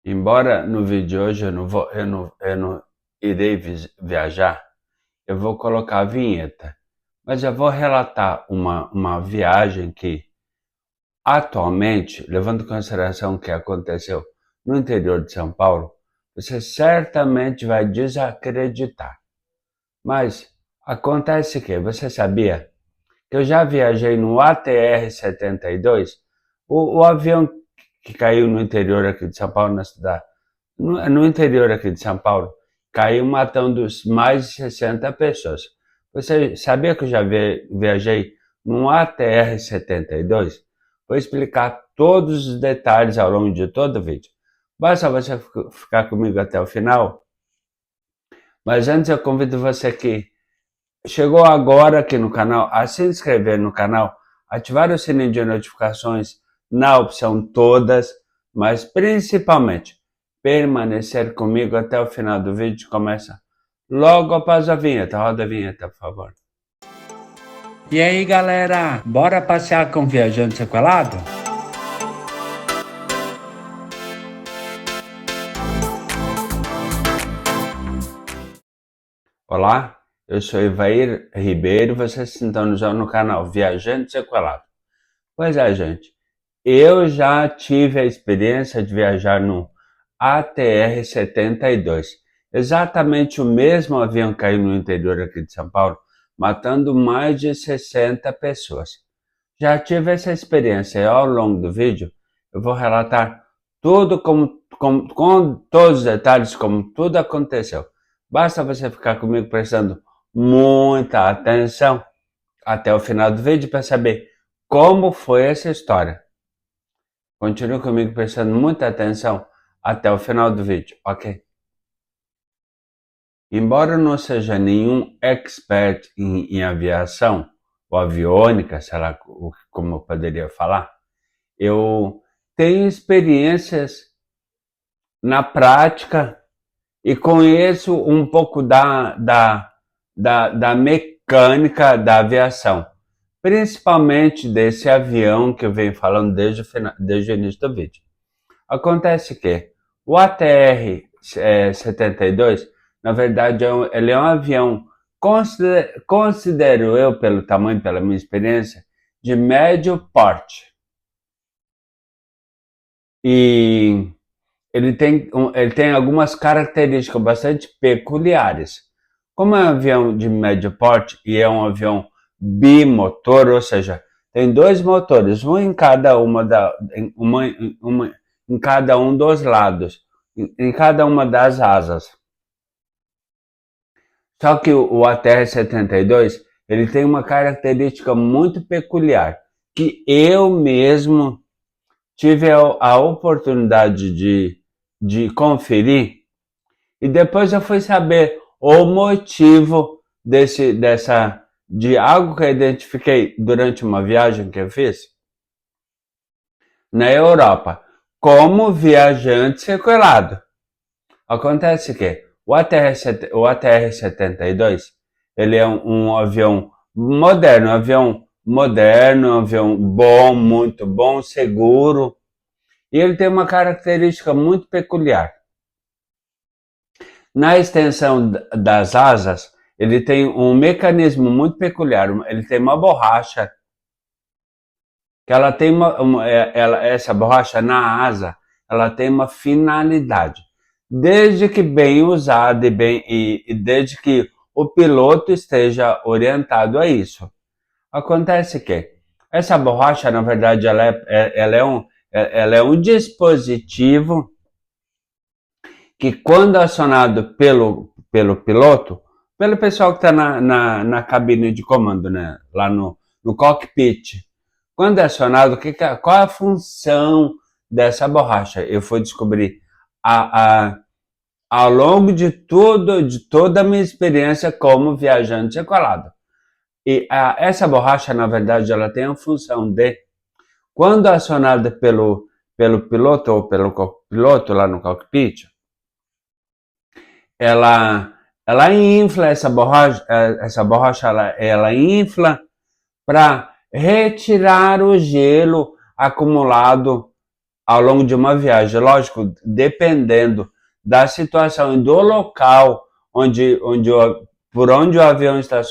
Embora no vídeo de hoje eu não irei viajar, eu vou colocar a vinheta. Mas eu vou relatar uma viagem que, atualmente, levando em consideração o que aconteceu no interior de São Paulo, você certamente vai desacreditar. Mas acontece que, você sabia que eu já viajei no ATR-72, o avião que caiu no interior aqui de São Paulo, na cidade, no interior aqui de São Paulo, caiu matando mais de 60 pessoas. Você sabia que eu já viajei num ATR-72? Vou explicar todos os detalhes ao longo de todo o vídeo. Basta você ficar comigo até o final. Mas antes eu convido você que chegou agora aqui no canal a se inscrever no canal, ativar o sininho de notificações na opção todas, mas principalmente permanecer comigo até o final do vídeo, que começa logo após a vinheta. Roda a vinheta, por favor. E aí, galera, bora passear com o Viajante Sequelado? Olá, eu sou Ivair Ribeiro e vocês sintonizam no canal Viajante Sequelado. Pois é, gente, eu já tive a experiência de viajar no ATR-72, exatamente o mesmo avião que caiu no interior aqui de São Paulo, matando mais de 60 pessoas. Já tive essa experiência e ao longo do vídeo eu vou relatar tudo com todos os detalhes, como tudo aconteceu. Basta você ficar comigo prestando muita atenção até o final do vídeo para saber como foi essa história. Continue comigo prestando muita atenção até o final do vídeo, ok? Embora eu não seja nenhum expert em aviação, ou aviônica, sei lá como eu poderia falar, eu tenho experiências na prática e conheço um pouco da mecânica da aviação, principalmente desse avião que eu venho falando desde o início do vídeo. Acontece que o ATR-72, na verdade, ele é um avião, considero eu, pelo tamanho, pela minha experiência, de médio porte. E ele tem algumas características bastante peculiares. Como é um avião de médio porte e é um avião bimotor, ou seja, tem dois motores, um em cada em cada um dos lados, em cada uma das asas. Só que o ATR-72 ele tem uma característica muito peculiar, que eu mesmo tive a oportunidade de conferir, e depois eu fui saber o motivo de algo que eu identifiquei durante uma viagem que eu fiz na Europa, como viajante sequelado. Acontece que o ATR-72 ele é um avião moderno, um avião bom, muito bom, seguro, e ele tem uma característica muito peculiar. Na extensão das asas, ele tem um mecanismo muito peculiar, ele tem uma borracha, que ela tem essa borracha na asa, ela tem uma finalidade. Desde que bem usada e desde que o piloto esteja orientado a isso. Acontece que essa borracha, na verdade, ela é um dispositivo que, quando acionado pelo piloto, pelo pessoal que está na cabine de comando, né, lá no cockpit, quando é acionado, qual é a função dessa borracha? Eu fui descobrir ao longo de toda a minha experiência como viajante sequelado. E essa borracha, na verdade, ela tem a função de, quando acionada pelo piloto ou pelo copiloto lá no cockpit, ela infla essa borracha ela infla para retirar o gelo acumulado ao longo de uma viagem. Lógico, dependendo da situação e do local por onde o avião está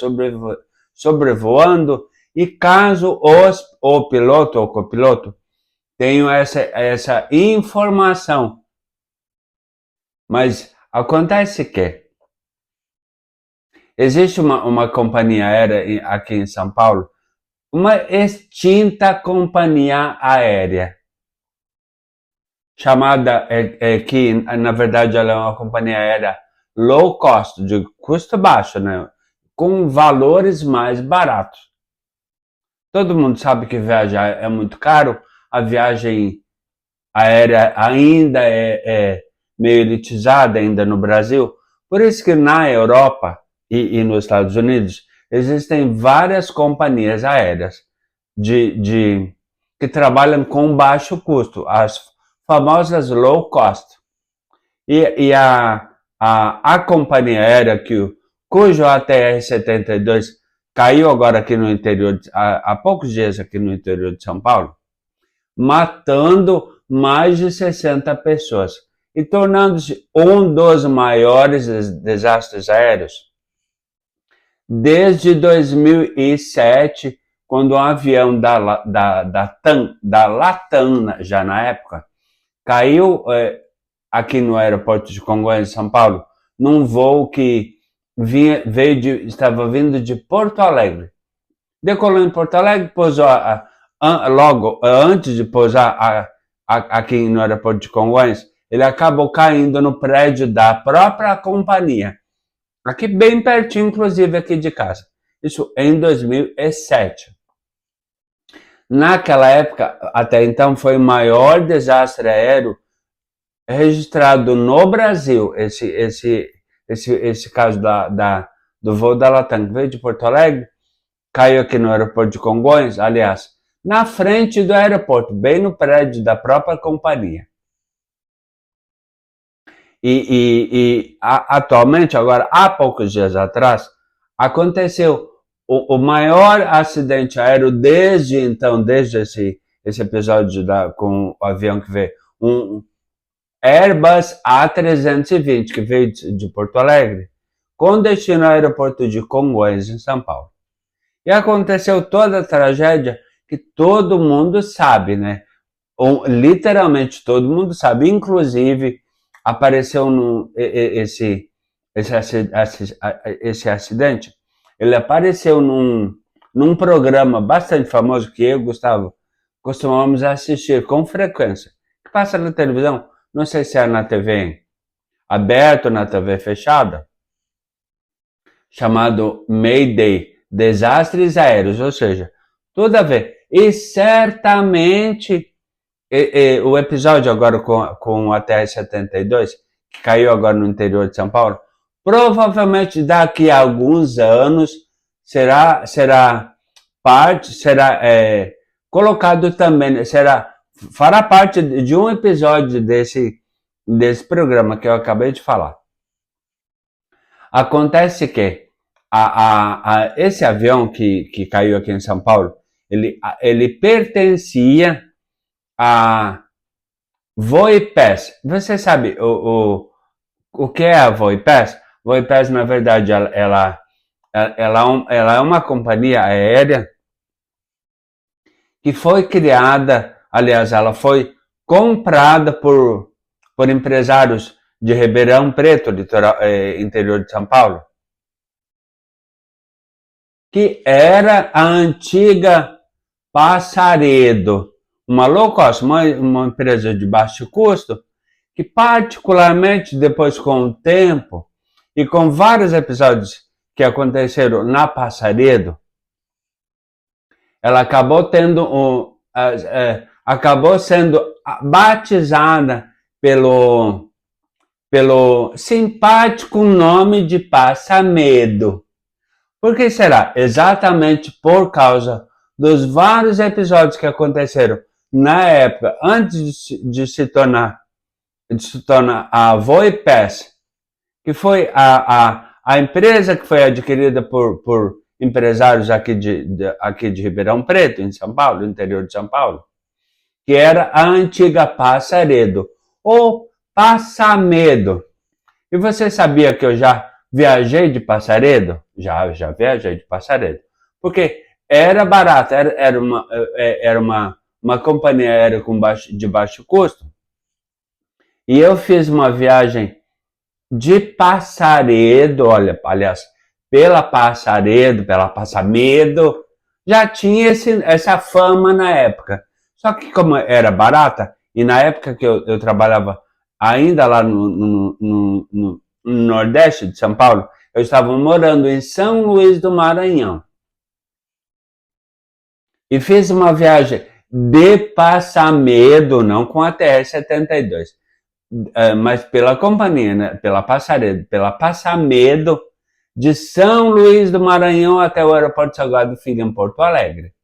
sobrevoando, e caso o piloto ou copiloto tenham essa informação. Mas acontece que existe uma companhia aérea aqui em São Paulo, uma extinta companhia aérea, chamada, que na verdade ela é uma companhia aérea low cost, de custo baixo, né? Com valores mais baratos. Todo mundo sabe que viajar é muito caro, a viagem aérea ainda é meio elitizada ainda no Brasil, por isso que na Europa e nos Estados Unidos existem várias companhias aéreas que trabalham com baixo custo, as famosas low cost. E a companhia aérea cujo ATR-72 caiu agora aqui no interior, há poucos dias aqui no interior de São Paulo, matando mais de 60 pessoas e tornando-se um dos maiores desastres aéreos desde 2007, quando um avião da Latam, já na época, caiu aqui no aeroporto de Congonhas, São Paulo, num voo que estava vindo de Porto Alegre. Decolou em Porto Alegre, pousou logo antes de pousar aqui no aeroporto de Congonhas, ele acabou caindo no prédio da própria companhia, aqui bem pertinho, inclusive aqui de casa. Isso em 2007. Naquela época, até então, foi o maior desastre aéreo registrado no Brasil, esse caso do voo da Latam, que veio de Porto Alegre, caiu aqui no aeroporto de Congonhas, aliás, na frente do aeroporto, bem no prédio da própria companhia. Atualmente, agora, há poucos dias atrás, aconteceu o maior acidente aéreo desde esse episódio com o avião que veio, um Airbus A320, que veio de Porto Alegre, com destino ao aeroporto de Congonhas, em São Paulo. E aconteceu toda a tragédia que todo mundo sabe, né? Literalmente todo mundo sabe, inclusive apareceu esse acidente, ele apareceu num programa bastante famoso que eu e o Gustavo costumamos assistir com frequência, que passa na televisão, não sei se é na TV aberta ou na TV fechada, chamado Mayday, Desastres Aéreos, ou seja, tudo a ver. E certamente o episódio agora com o ATR-72, que caiu agora no interior de São Paulo, provavelmente daqui a alguns anos será colocado também, fará parte de um episódio desse programa que eu acabei de falar. Acontece que esse avião que caiu aqui em São Paulo, ele pertencia a Voipes. Você sabe o que é a Voipes? Voipes, na verdade, ela é uma companhia aérea que foi criada, aliás, ela foi comprada por empresários de Ribeirão Preto, interior de São Paulo, que era a antiga Passaredo, uma low cost, uma empresa de baixo custo, que particularmente depois com o tempo e com vários episódios que aconteceram na Passaredo, ela acabou acabou sendo batizada pelo simpático nome de Passamedo. Por que será? Exatamente por causa dos vários episódios que aconteceram na época, antes de se tornar a Voipes, que foi a empresa que foi adquirida por empresários aqui de Ribeirão Preto, em São Paulo, no interior de São Paulo, que era a antiga Passaredo, ou Passamedo. E você sabia que eu já viajei de Passaredo? Já viajei de Passaredo. Porque era barato, era uma companhia aérea de baixo custo. E eu fiz uma viagem de Passaredo, olha, aliás, pela Passamedo, já tinha essa fama na época. Só que como era barata, e na época que eu trabalhava ainda lá no Nordeste de São Paulo, eu estava morando em São Luís do Maranhão. E fiz uma viagem de Passamedo, não com a TR-72, mas pela companhia, né? Pela Passamedo, de São Luís do Maranhão até o aeroporto Salgado Filho, em Porto Alegre.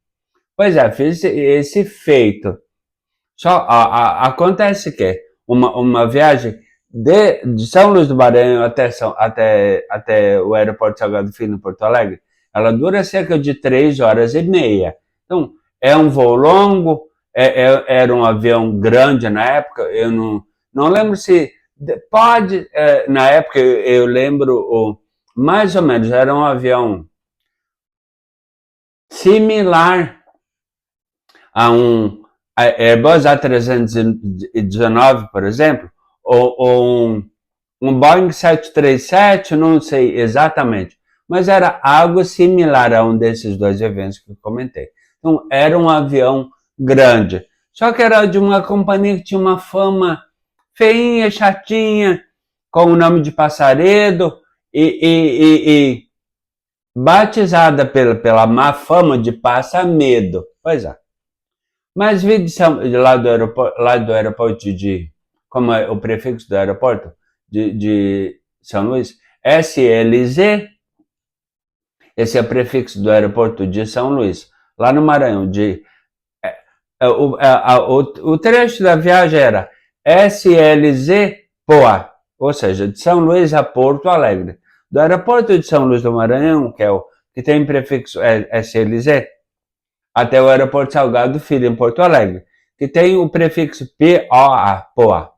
Pois é, fiz esse feito. Só acontece que uma viagem de São Luís do Maranhão até o aeroporto Salgado Filho, em Porto Alegre, ela dura cerca de 3 horas e meia. Então, é um voo longo, era um avião grande na época, eu não lembro se pode, na época eu lembro, mais ou menos, era um avião similar a um Airbus A319, por exemplo, ou um Boeing 737, não sei exatamente, mas era algo similar a um desses dois eventos que eu comentei. Então, era um avião grande, só que era de uma companhia que tinha uma fama feinha, chatinha, com o nome de Passaredo e batizada pela má fama de Passamedo. Pois é. Mas vi lá do aeroporto como é o prefixo do aeroporto de São Luís, SLZ, esse é o prefixo do aeroporto de São Luís, lá no Maranhão, o trecho da viagem era SLZ Poá, ou seja, de São Luís a Porto Alegre. Do aeroporto de São Luís do Maranhão, que tem prefixo SLZ, até o aeroporto Salgado Filho, em Porto Alegre, que tem o prefixo POA, Poá.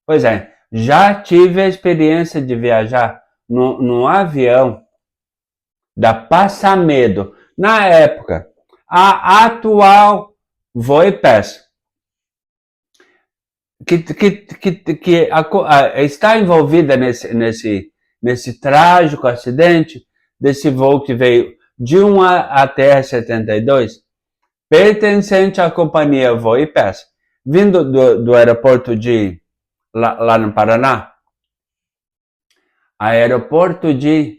Pois é, já tive a experiência de viajar num avião da Passamedo, na época, a atual Voipes, que está envolvida nesse trágico acidente desse voo que veio de uma TR-72, pertencente à companhia Voipes, vindo do aeroporto lá no Paraná, aeroporto de...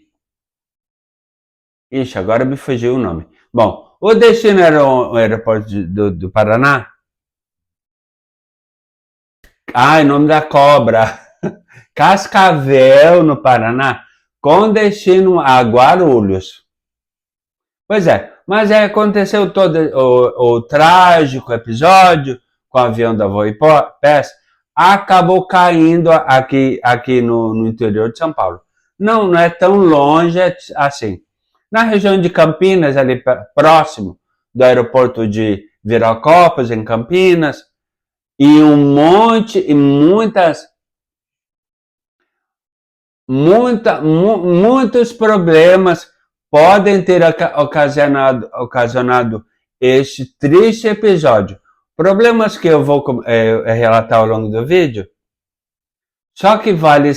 Ixi, agora me fugiu o nome. Bom, o destino era o aeroporto do Paraná. Em nome da cobra. Cascavel, no Paraná, com destino a Guarulhos. Pois é, mas aí aconteceu todo o trágico episódio com o avião da Voipes, acabou caindo aqui no interior de São Paulo. Não é tão longe assim. Na região de Campinas, ali próximo do aeroporto de Viracopos, em Campinas, e muitos problemas podem ter ocasionado este triste episódio. Problemas que eu vou relatar ao longo do vídeo. Só que vale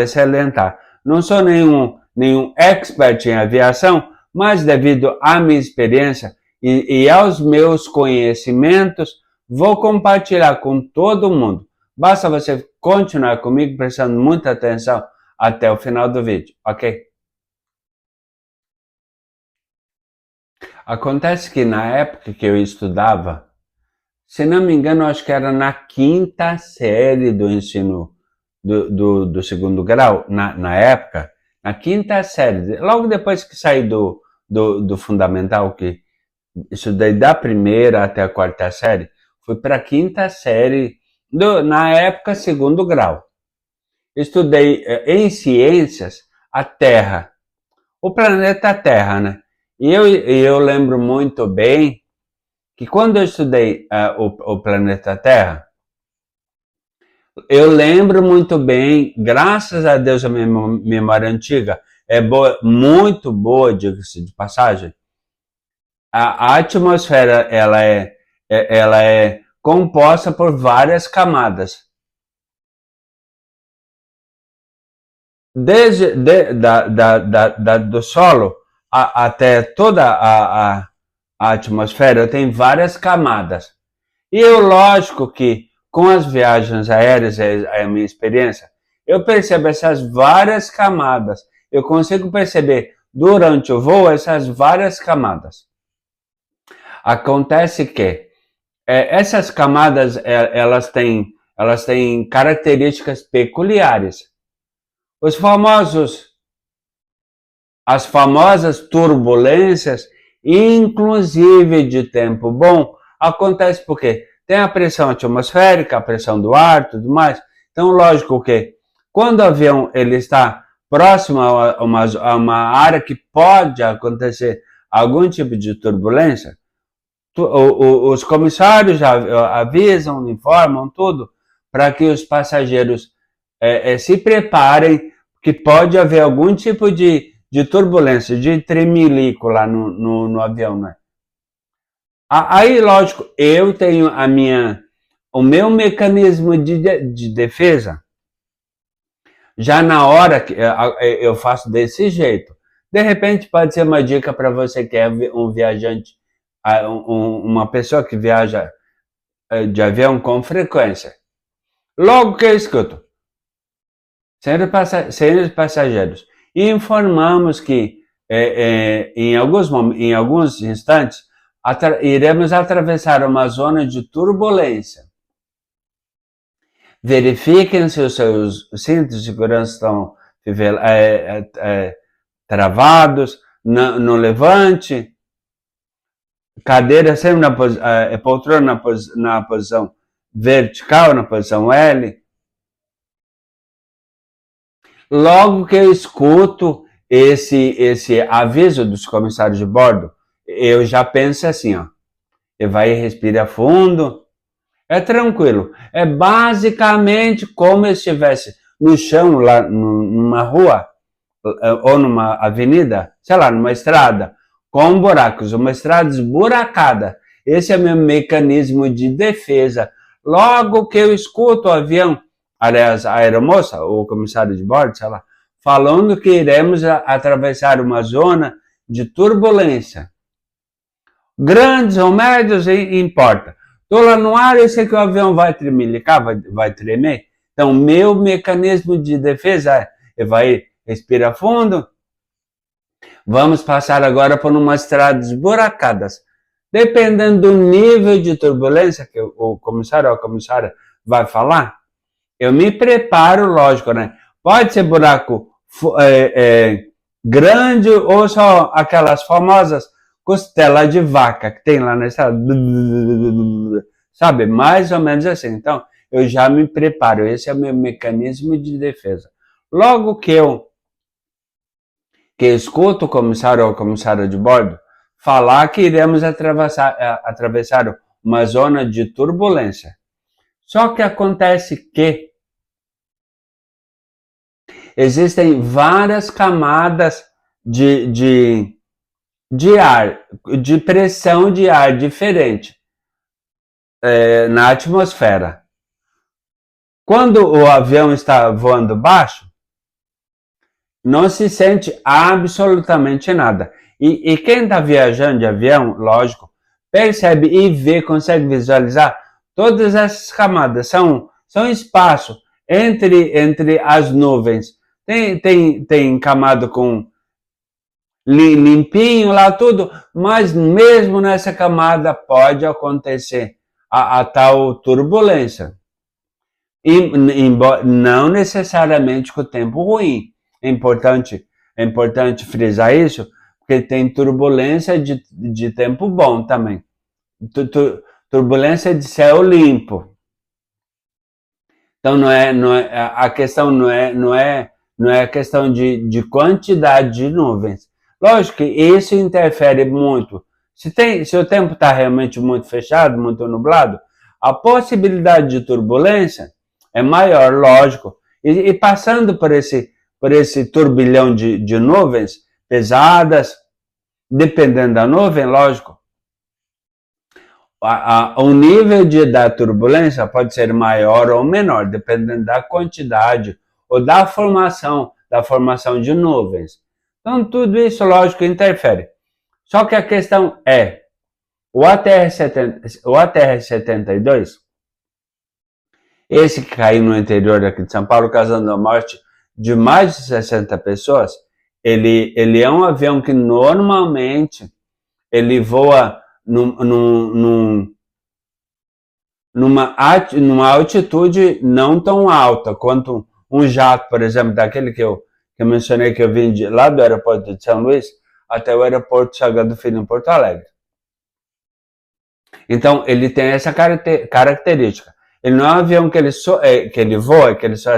salientar, não sou nenhum expert em aviação, mas devido à minha experiência e aos meus conhecimentos, vou compartilhar com todo mundo. Basta você continuar comigo prestando muita atenção até o final do vídeo, ok? Acontece que na época que eu estudava, se não me engano, acho que era na 5ª série do ensino do segundo grau, na época, na 5ª série, logo depois que saí do fundamental, que estudei da 1ª até a 4ª série, fui para a 5ª série, na época, segundo grau. Estudei em ciências a Terra, o planeta Terra, né? E eu lembro muito bem que quando eu estudei o planeta Terra, eu lembro muito bem, graças a Deus a minha memória antiga é boa, muito boa, diga-se de passagem. A atmosfera ela é composta por várias camadas. Desde do solo até toda a atmosfera tem várias camadas. E eu, lógico que com as viagens aéreas, é a minha experiência, eu percebo essas várias camadas. Eu consigo perceber durante o voo essas várias camadas. Acontece que essas camadas elas têm características peculiares. As famosas turbulências, inclusive de tempo bom, acontece porque tem a pressão atmosférica, a pressão do ar, tudo mais. Então, lógico que quando o avião ele está próximo a uma área que pode acontecer algum tipo de turbulência, os comissários já avisam, informam tudo para que os passageiros se preparem, que pode haver algum tipo de turbulência, de tremelico lá no avião, né? Aí, lógico, eu tenho o meu mecanismo de defesa, já na hora que eu faço desse jeito. De repente, pode ser uma dica para você que é um viajante, uma pessoa que viaja de avião com frequência. Logo que eu escuto, senhores passageiros, informamos que em alguns instantes iremos atravessar uma zona de turbulência. Verifiquem se os seus cintos de segurança estão travados, no levante, cadeira sempre poltrona na posição vertical, na posição L. Logo que eu escuto esse aviso dos comissários de bordo, eu já penso assim, ó, vai respirar fundo, é tranquilo, é basicamente como se estivesse no chão, lá numa rua, ou numa avenida, sei lá, numa estrada, com buracos, uma estrada esburacada. Esse é meu mecanismo de defesa. Logo que eu escuto o avião, aliás, a aeromoça, ou o comissário de bordo, sei lá, falando que iremos atravessar uma zona de turbulência. Grandes ou médios, importa. Estou lá no ar, eu sei que o avião vai tremelicar, vai tremer. Então, meu mecanismo de defesa vai respirar fundo. Vamos passar agora por umas estradas esburacadas. Dependendo do nível de turbulência que o comissário ou a comissária vai falar, eu me preparo, lógico, né? Pode ser buraco grande ou só aquelas famosas costelas de vaca que tem lá na estrada. Sabe? Mais ou menos assim. Então, eu já me preparo. Esse é o meu mecanismo de defesa. Logo que eu escuto o comissário ou a comissária de bordo falar que iremos atravessar uma zona de turbulência. Só que acontece que existem várias camadas de ar, de pressão de ar diferente na atmosfera. Quando o avião está voando baixo, não se sente absolutamente nada. E quem está viajando de avião, lógico, percebe e vê, consegue visualizar todas essas camadas. São espaço entre as nuvens. Tem camada com limpinho lá tudo, mas mesmo nessa camada pode acontecer a tal turbulência. E não necessariamente com o tempo ruim. É importante frisar isso, porque tem turbulência de tempo bom também. Turbulência de céu limpo. Então a questão não é a questão de quantidade de nuvens. Lógico que isso interfere muito Se o tempo está realmente muito fechado, muito nublado, a possibilidade de turbulência é maior, lógico. E passando por esse turbilhão de nuvens pesadas, dependendo da nuvem, lógico, o nível da turbulência pode ser maior ou menor, dependendo da quantidade ou da formação de nuvens. Então, tudo isso, lógico, interfere. Só que a questão é, o ATR-72, esse que caiu no interior aqui de São Paulo, causando a morte de mais de 60 pessoas, ele é um avião que normalmente ele voa numa altitude não tão alta quanto um jato, por exemplo, daquele que eu mencionei, que eu vim lá do aeroporto de São Luís até o aeroporto Salgado Filho em Porto Alegre. Então, ele tem essa característica. Ele não é um avião que ele voa, que ele só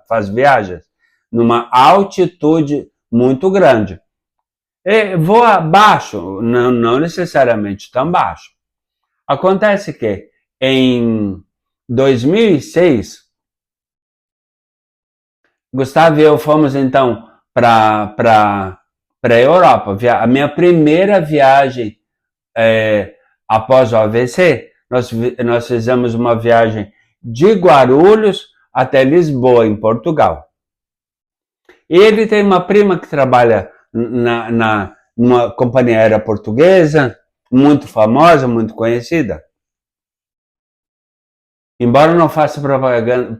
faz viagens numa altitude muito grande. E voa baixo, não necessariamente tão baixo. Acontece que em 2006, Gustavo e eu fomos então para a Europa. A minha primeira viagem após o AVC, nós fizemos uma viagem de Guarulhos até Lisboa, em Portugal. Ele tem uma prima que trabalha numa companhia aérea portuguesa, muito famosa, muito conhecida. Embora não faça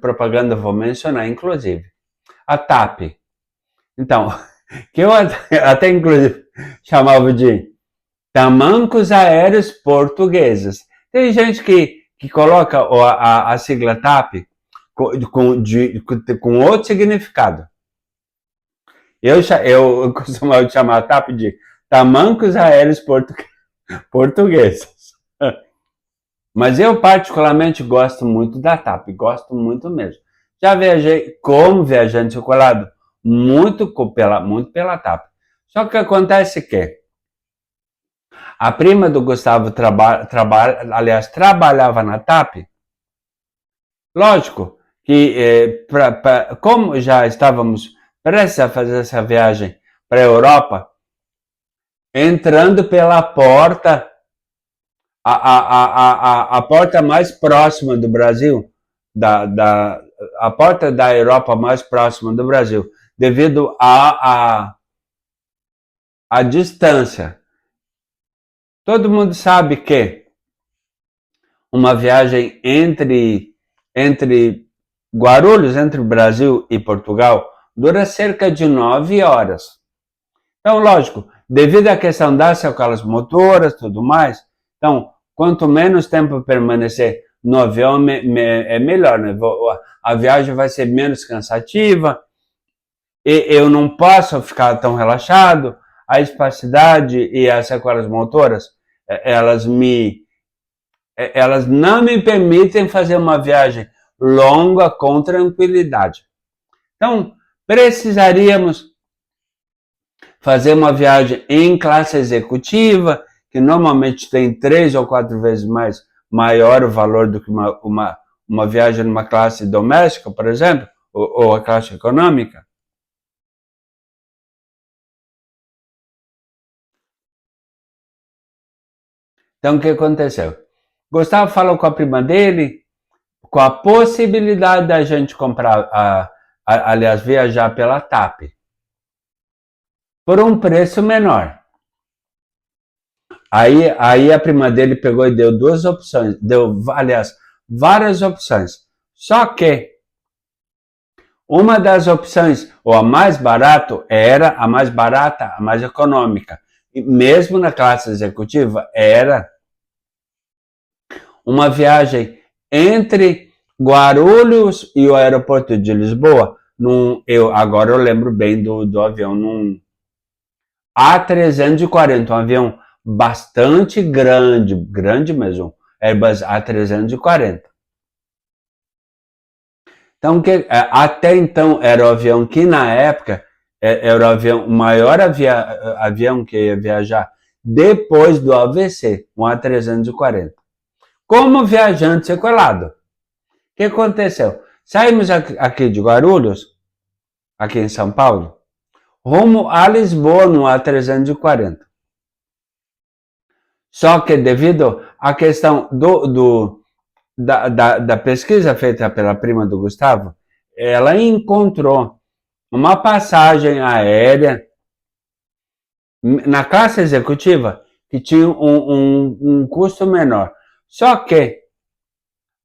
propaganda, vou mencionar, inclusive, a TAP. Então, que eu até inclusive chamava de Tamancos Aéreos Portugueses. Tem gente que coloca a sigla TAP com outro significado. Eu costumava chamar a TAP de Tamancos Aéreos Portugueses. Mas eu particularmente gosto muito da TAP, gosto muito mesmo. Já viajei como viajante circulado muito pela TAP. Só que acontece que a prima do Gustavo trabalhava na TAP. Lógico que, como já estávamos prestes a fazer essa viagem para a Europa, entrando pela porta, a porta mais próxima do Brasil, a porta da Europa mais próxima do Brasil, devido à distância. Todo mundo sabe que uma viagem entre Guarulhos, entre o Brasil e Portugal, dura cerca de 9 horas. Então, lógico, devido à questão das sacolas motoras e tudo mais, então, quanto menos tempo permanecer no avião, é melhor, né? A viagem vai ser menos cansativa, e eu não posso ficar tão relaxado, a espacidade e as sacolas motoras, elas não me permitem fazer uma viagem longa com tranquilidade. Então, precisaríamos fazer uma viagem em classe executiva, que normalmente tem 3 ou 4 vezes maior o valor do que uma viagem numa classe doméstica, por exemplo, ou a classe econômica. Então, o que aconteceu? Gustavo falou com a prima dele, com a possibilidade da gente comprar, aliás, viajar pela TAP, por um preço menor. Aí a prima dele pegou e deu duas opções, aliás, várias opções. Só que uma das opções, ou a mais barata, era a mais barata, a mais econômica. E mesmo na classe executiva, era uma viagem entre Guarulhos e o aeroporto de Lisboa. Agora eu lembro bem do avião, num A340, um avião bastante grande mesmo, Airbus A340. Então, até então era o avião que na época era o maior avião que ia viajar depois do AVC, um A340. Como viajante sequelado. O que aconteceu? Saímos aqui de Guarulhos, aqui em São Paulo, rumo a Lisboa no A340. Só que devido à questão da pesquisa feita pela prima do Gustavo, ela encontrou uma passagem aérea na classe executiva que tinha um custo menor. Só que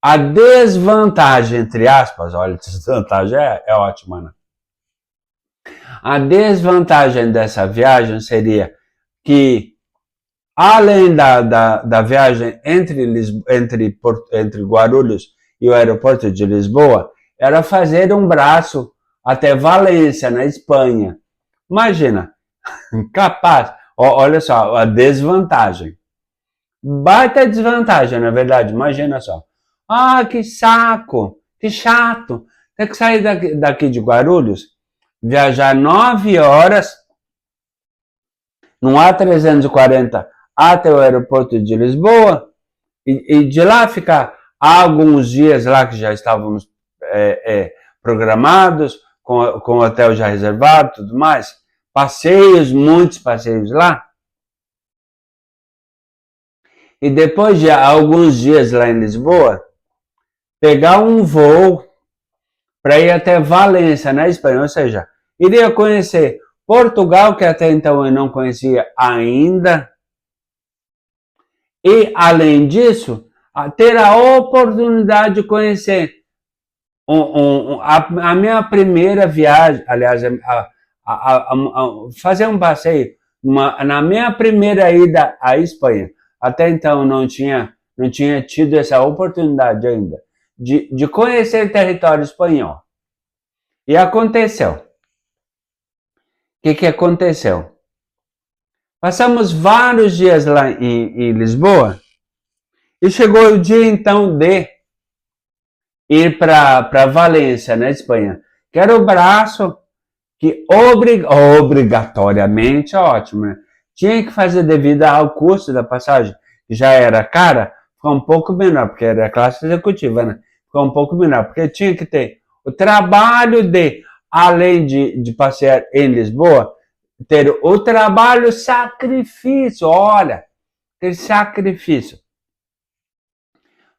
a desvantagem, entre aspas, olha, desvantagem é ótima, né? A desvantagem dessa viagem seria que, além da viagem entre Guarulhos e o aeroporto de Lisboa, era fazer um braço até Valência, na Espanha. Imagina, capaz, olha só, a desvantagem. Baita desvantagem, na verdade, imagina só. Ah, que saco, que chato. Tem que sair daqui de Guarulhos, viajar 9 horas num A340 até o aeroporto de Lisboa e de lá ficar alguns dias lá que já estávamos programados, com o hotel já reservado, tudo mais. Passeios, muitos passeios lá. E depois de alguns dias lá em Lisboa, pegar um voo para ir até Valência, na Espanha. Ou seja, iria conhecer Portugal, que até então eu não conhecia ainda. E, além disso, ter a oportunidade de conhecer a minha primeira viagem, aliás, fazer um passeio na minha primeira ida à Espanha. Até então não tinha tido essa oportunidade ainda de conhecer o território espanhol. E aconteceu. O que aconteceu? Passamos vários dias lá em Lisboa e chegou o dia então de ir para Valência, na Espanha, que era o braço que obrigatoriamente, ótimo, né? Tinha que fazer devido ao custo da passagem, que já era cara, ficou um pouco menor, porque era classe executiva, né? Ficou um pouco menor, porque tinha que ter o trabalho de, além de passear em Lisboa, ter o trabalho sacrifício, olha, ter sacrifício.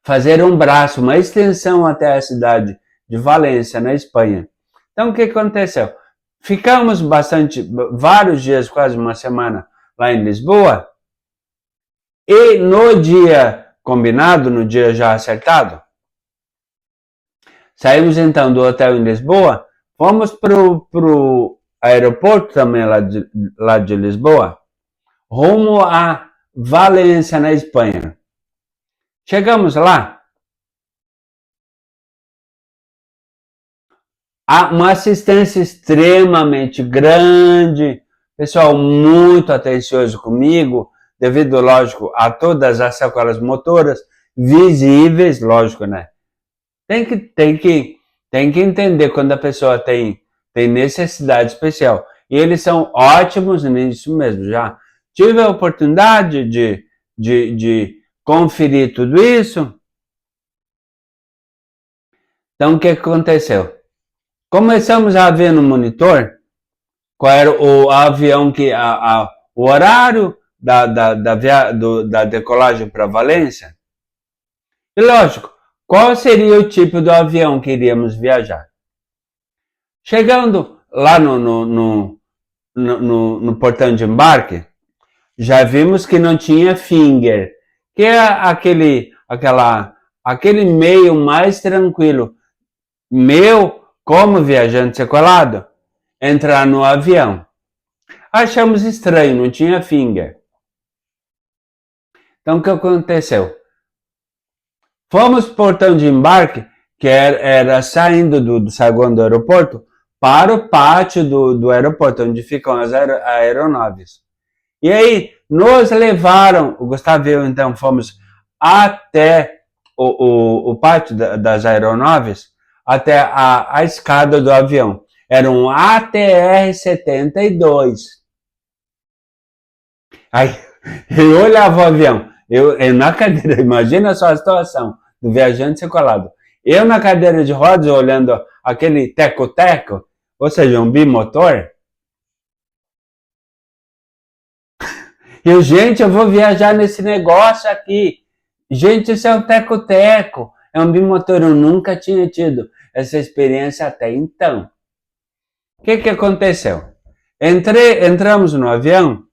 Fazer um braço, uma extensão até a cidade de Valência, na Espanha. Então, o que aconteceu? Ficamos vários dias, quase uma semana, lá em Lisboa, e no dia combinado, no dia já acertado, saímos então do hotel em Lisboa, fomos pro aeroporto também lá de Lisboa, rumo a Valência, na Espanha. Chegamos lá, há uma assistência extremamente grande, pessoal muito atencioso comigo, devido, lógico, a todas as sequelas motoras visíveis, lógico, né? Tem que entender quando a pessoa tem necessidade especial. E eles são ótimos nisso mesmo. Já tive a oportunidade de conferir tudo isso. Então, o que aconteceu? Começamos a ver no monitor qual era o avião o horário da decolagem para Valência. E lógico, qual seria o tipo do avião que iríamos viajar? Chegando lá no portão de embarque, já vimos que não tinha finger, que é aquele meio mais tranquilo. Meu, como viajante sequelado, entrar no avião. Achamos estranho, não tinha finger. Então, o que aconteceu? Fomos pro portão de embarque, que era saindo do saguão do aeroporto, para o pátio do aeroporto, onde ficam as aeronaves. E aí, nos levaram, o Gustavo e eu, então, fomos até o pátio das aeronaves, até a escada do avião. Era um ATR-72. Aí, Eu olhava o avião, eu na cadeira, imagina só a situação do viajante ser colado. Eu na cadeira de rodas olhando aquele teco-teco, ou seja, um bimotor. Eu, gente, eu vou viajar nesse negócio aqui. Gente, isso é um teco-teco. É um bimotor. Eu nunca tinha tido essa experiência até então. O que aconteceu? Entramos no avião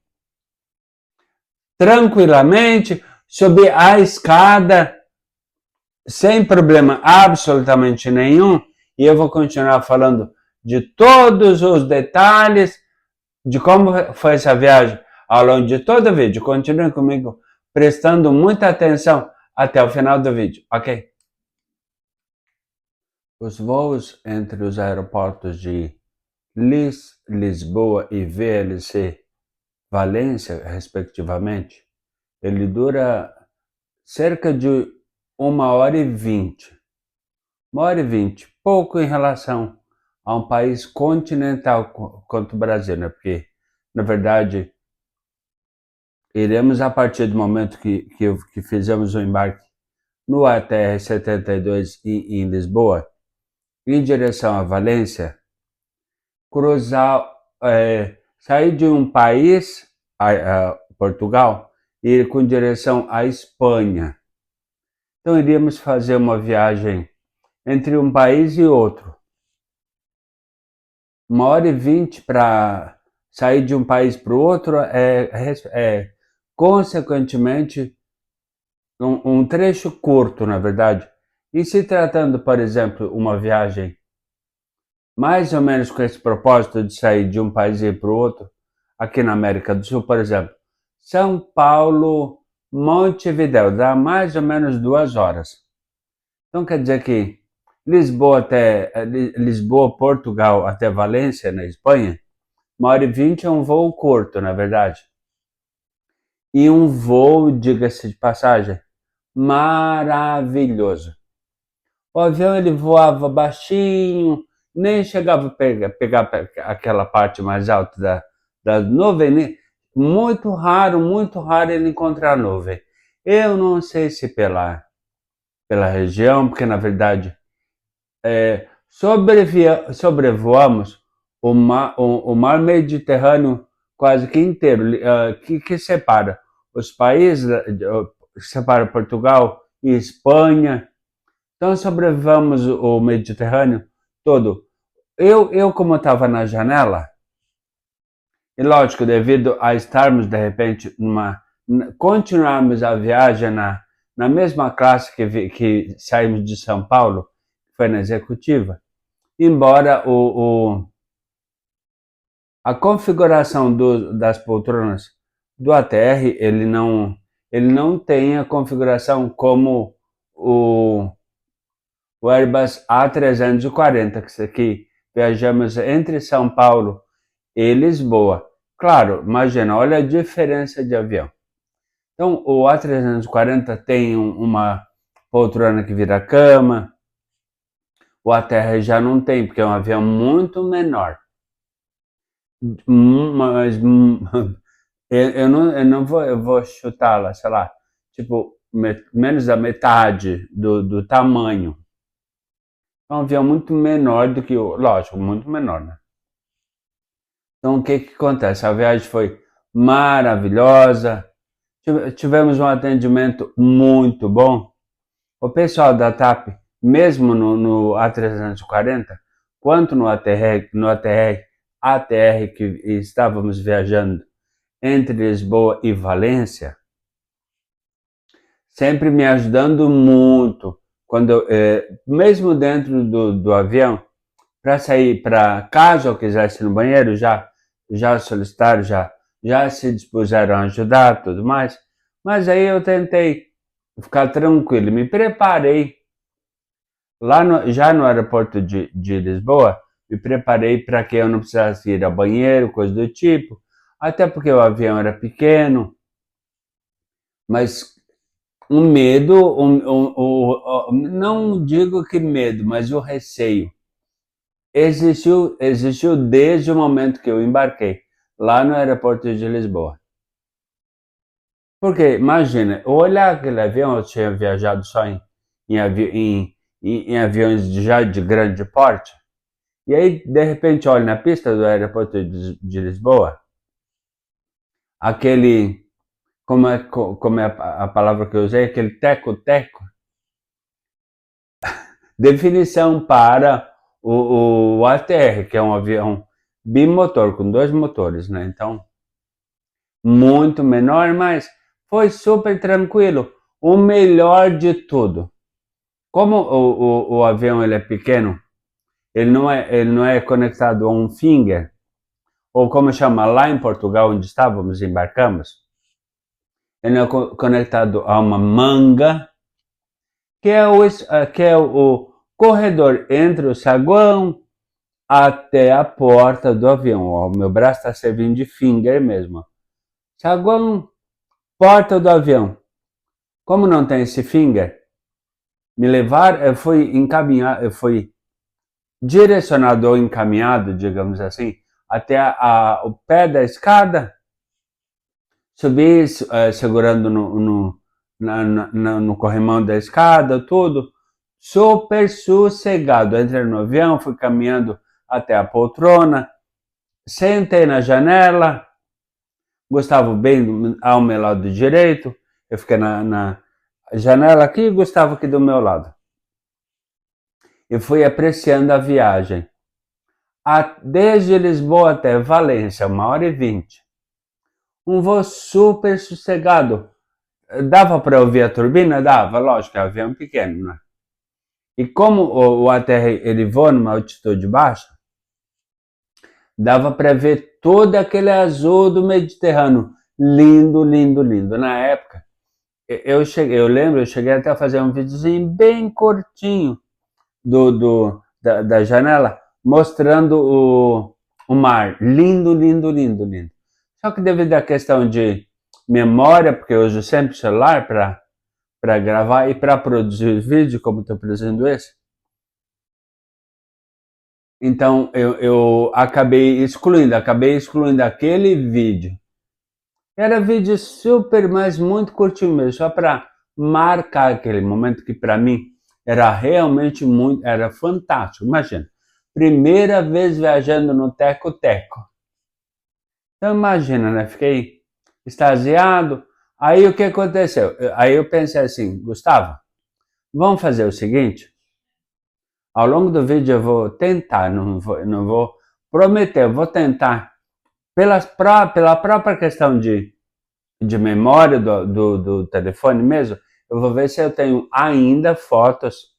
tranquilamente, subi a escada sem problema absolutamente nenhum. E eu vou continuar falando de todos os detalhes de como foi essa viagem ao longo de todo o vídeo. Continue comigo prestando muita atenção até o final do vídeo, ok? Os voos entre os aeroportos de Lisboa e VLC Valência, respectivamente, ele dura cerca de 1h20. 1h20, pouco em relação a um país continental quanto o Brasil, né? Porque, na verdade, iremos a partir do momento que fizemos o embarque no ATR-72 em Lisboa, em direção a Valência, cruzar, sair de um país, Portugal, e ir com direção à Espanha. Então iríamos fazer uma viagem entre um país e outro. 1h20 para sair de um país para o outro consequentemente, um trecho curto, na verdade. E se tratando, por exemplo, uma viagem mais ou menos com esse propósito de sair de um país e ir para o outro, aqui na América do Sul, por exemplo, São Paulo, Montevidéu, dá mais ou menos 2 horas. Então quer dizer que Lisboa, Portugal, até Valência, na Espanha, 1h20 é um voo curto, na verdade. E um voo, diga-se de passagem, maravilhoso. O avião ele voava baixinho, nem chegava a pegar aquela parte mais alta da nuvem. Muito raro ele encontrar nuvem. Eu não sei se pela região, porque na verdade sobrevoamos o mar Mediterrâneo quase que inteiro, que separa os países, separa Portugal e Espanha. Então sobrevoamos o Mediterrâneo todo. Eu como estava na janela, e lógico, devido a estarmos de repente continuarmos a viagem na mesma classe que saímos de São Paulo, que foi na executiva, embora a configuração das poltronas do ATR ele não tem a configuração como o Airbus A340, que viajamos entre São Paulo e Lisboa. Claro, imagina, olha a diferença de avião. Então, o A340 tem uma poltrona que vira cama, o ATR já não tem, porque é um avião muito menor. Mas eu vou chutá-la, sei lá, tipo, menos da metade do tamanho. É um avião muito menor do que o. Lógico, muito menor, né? Então, o que acontece? A viagem foi maravilhosa, tivemos um atendimento muito bom. O pessoal da TAP, mesmo no A340, quanto no ATR que estávamos viajando entre Lisboa e Valência, sempre me ajudando muito. Quando mesmo dentro do avião, para sair, caso eu quisesse ir no banheiro, já solicitaram, já se dispuseram a ajudar, tudo mais. Mas aí eu tentei ficar tranquilo, me preparei já no aeroporto de Lisboa, me preparei para que eu não precisasse ir ao banheiro, coisa do tipo, até porque o avião era pequeno, mas um medo, não digo que medo, mas o receio existiu desde o momento que eu embarquei lá no aeroporto de Lisboa. Porque, imagina, eu olhar aquele avião, eu tinha viajado só em aviões já de grande porte, e aí, de repente, olho na pista do aeroporto de Lisboa, aquele, como é a palavra que eu usei, aquele teco-teco, definição para o ATR, que é um avião bimotor, com dois motores, né? Então, muito menor, mas foi super tranquilo. O melhor de tudo, como o avião ele é pequeno, ele não é conectado a um finger, ou como chama lá em Portugal, onde estávamos, embarcamos, ele não é conectado a uma manga, que é o corredor entre o saguão até a porta do avião. Ó, o meu braço está servindo de finger mesmo. Saguão, porta do avião. Como não tem esse finger, eu fui encaminhado, eu fui direcionado ou encaminhado, digamos assim, até o pé da escada, subi segurando no corrimão da escada, tudo, super sossegado. Entrei no avião, fui caminhando até a poltrona, sentei na janela, Gustavo bem ao meu lado direito, eu fiquei na janela aqui e Gustavo aqui do meu lado. E fui apreciando a viagem. Desde Lisboa até Valência, 1h20. Um voo super sossegado. Dava para ouvir a turbina? Dava, lógico, é um avião pequeno, né? E como o ATR ele voa numa altitude baixa, dava para ver todo aquele azul do Mediterrâneo. Lindo, lindo, lindo. Na época, eu cheguei até a fazer um videozinho bem curtinho da janela, mostrando o mar. Lindo, lindo, lindo, lindo. Só que devido à questão de memória, porque eu uso sempre o celular para gravar e para produzir vídeo, como estou produzindo esse, então eu acabei excluindo aquele vídeo. Era vídeo super, mas muito curtinho mesmo, só para marcar aquele momento que para mim era realmente era fantástico. Imagina, primeira vez viajando no Teco-Teco. Então imagina, né? Fiquei extasiado. Aí o que aconteceu? Aí eu pensei assim, Gustavo, vamos fazer o seguinte, ao longo do vídeo eu vou tentar, não vou prometer, eu vou tentar, pela própria questão de memória do telefone mesmo, eu vou ver se eu tenho ainda fotos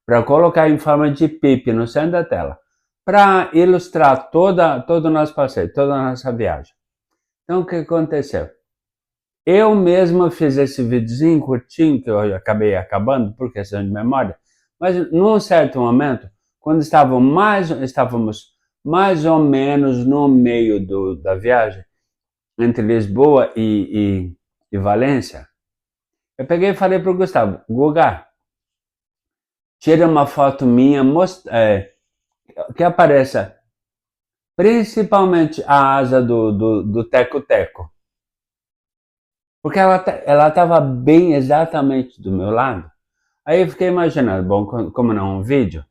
para colocar em forma de pip no centro da tela, para ilustrar todo o nosso passeio, toda a nossa viagem. Então o que aconteceu? Eu mesmo fiz esse videozinho curtinho, que eu acabei acabando por questão de memória, mas num certo momento, quando estávamos mais ou menos no meio da viagem, entre Lisboa e Valência, eu peguei e falei para o Gustavo, Guga, tira uma foto minha que apareça principalmente a asa do Teco-Teco. Porque ela estava bem exatamente do meu lado. Aí eu fiquei imaginando, bom, como não é um vídeo,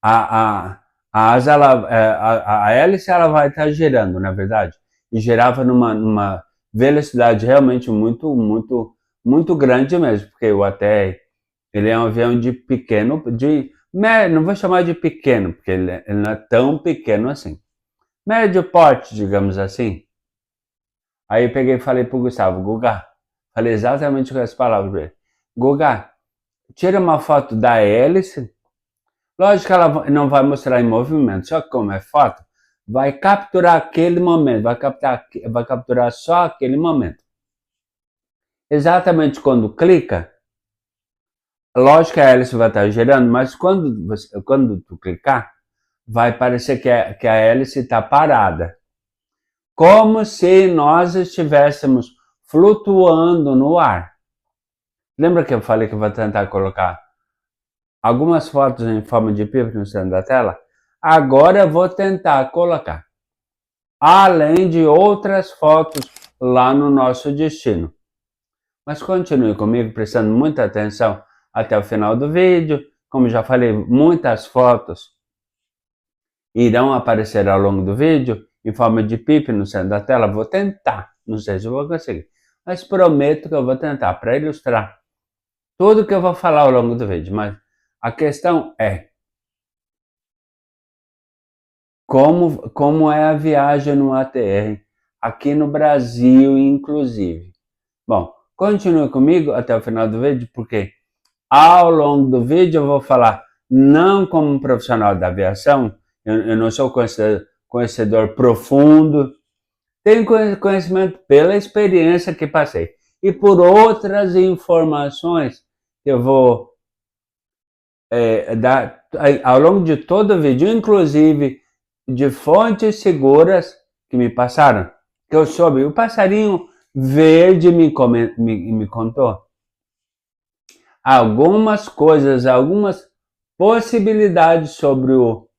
a asa, a hélice ela vai estar girando, na verdade, e girava numa velocidade realmente muito, muito, muito grande mesmo, porque ele é um avião de pequeno, não vou chamar de pequeno, porque ele não é tão pequeno assim, médio porte, digamos assim. Aí eu peguei e falei pro Gustavo, Guga, falei exatamente com as palavras para ele, Guga, tira uma foto da hélice. Lógico que ela não vai mostrar em movimento, só que como é foto, vai capturar aquele momento, vai capturar só aquele momento. Exatamente quando clica, lógico que a hélice vai estar girando, mas quando tu clicar, vai parecer que a hélice está parada. Como se nós estivéssemos flutuando no ar. Lembra que eu falei que eu vou tentar colocar algumas fotos em forma de pipa no centro da tela? Agora eu vou tentar colocar além de outras fotos lá no nosso destino. Mas continue comigo, prestando muita atenção até o final do vídeo. Como já falei, muitas fotos irão aparecer ao longo do vídeo em forma de pip no centro da tela. Vou tentar, não sei se eu vou conseguir, mas prometo que eu vou tentar para ilustrar tudo que eu vou falar ao longo do vídeo. Mas a questão é como é a viagem no ATR aqui no Brasil, inclusive. Bom, continue comigo até o final do vídeo, porque ao longo do vídeo eu vou falar não como um profissional da aviação, eu não sou conhecedor profundo, tenho conhecimento pela experiência que passei e por outras informações que eu vou dar ao longo de todo o vídeo, inclusive de fontes seguras que me passaram, que eu soube. O passarinho verde me contou algumas coisas, algumas possibilidades sobre o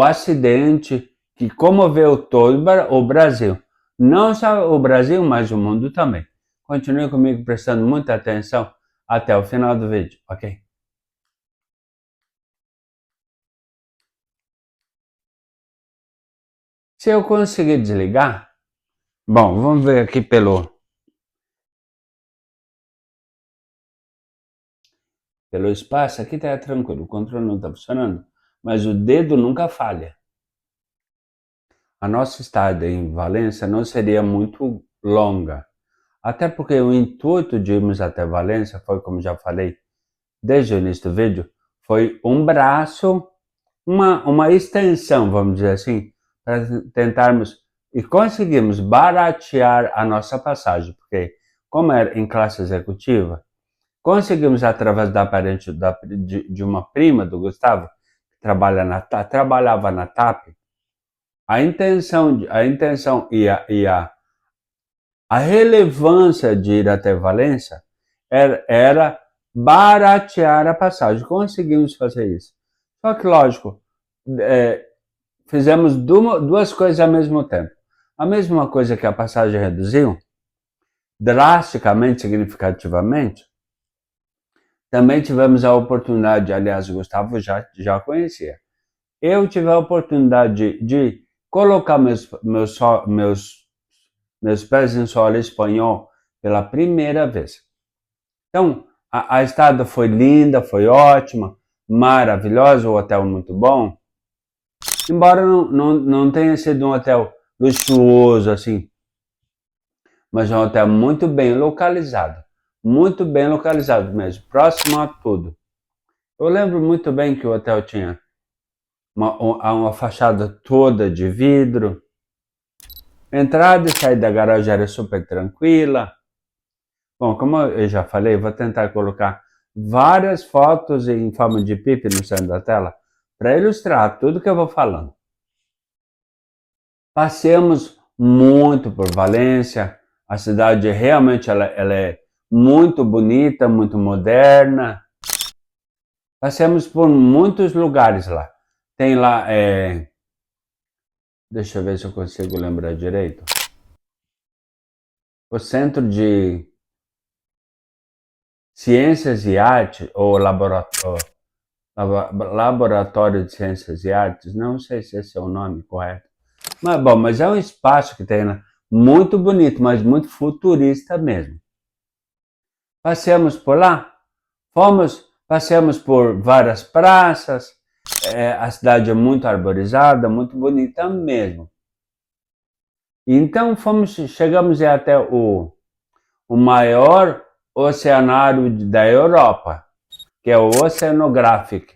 acidente que comoveu todo o Brasil. Não só o Brasil, mas o mundo também. Continue comigo prestando muita atenção até o final do vídeo, ok? Se eu conseguir desligar, bom, vamos ver aqui pelo espaço, aqui tá tranquilo, o controle não está funcionando, mas o dedo nunca falha. A nossa estada em Valência não seria muito longa, até porque o intuito de irmos até Valência foi, como já falei desde o início do vídeo, foi um braço, uma extensão, vamos dizer assim, para tentarmos e conseguirmos baratear a nossa passagem, porque como era em classe executiva, conseguimos através da parente de uma prima do Gustavo, que trabalhava na TAP, a intenção e a relevância de ir até Valência era baratear a passagem. Conseguimos fazer isso. Só que, lógico, fizemos duas coisas ao mesmo tempo. A mesma coisa que a passagem reduziu, drasticamente, significativamente, também tivemos a oportunidade, aliás, o Gustavo já conhecia. Eu tive a oportunidade de colocar meus pés em solo espanhol pela primeira vez. Então, a estada foi linda, foi ótima, maravilhosa, o hotel muito bom. Embora não tenha sido um hotel luxuoso assim, mas um hotel muito bem localizado mesmo, próximo a tudo. Eu lembro muito bem que o hotel tinha uma fachada toda de vidro, entrada e saída da garagem era super tranquila. Bom, como eu já falei, vou tentar colocar várias fotos em forma de pip no centro da tela para ilustrar tudo que eu vou falando. Passeamos muito por Valência, a cidade realmente ela é muito bonita, muito moderna. Passeamos por muitos lugares lá. Tem lá, deixa eu ver se eu consigo lembrar direito. O Centro de Ciências e Artes, ou Laboratório de Ciências e Artes, não sei se esse é o nome correto. Mas é um espaço que tem lá, muito bonito, mas muito futurista mesmo. Passeamos por lá, passeamos por várias praças, a cidade é muito arborizada, muito bonita mesmo. Então chegamos até o maior oceanário da Europa, que é o Oceanographic.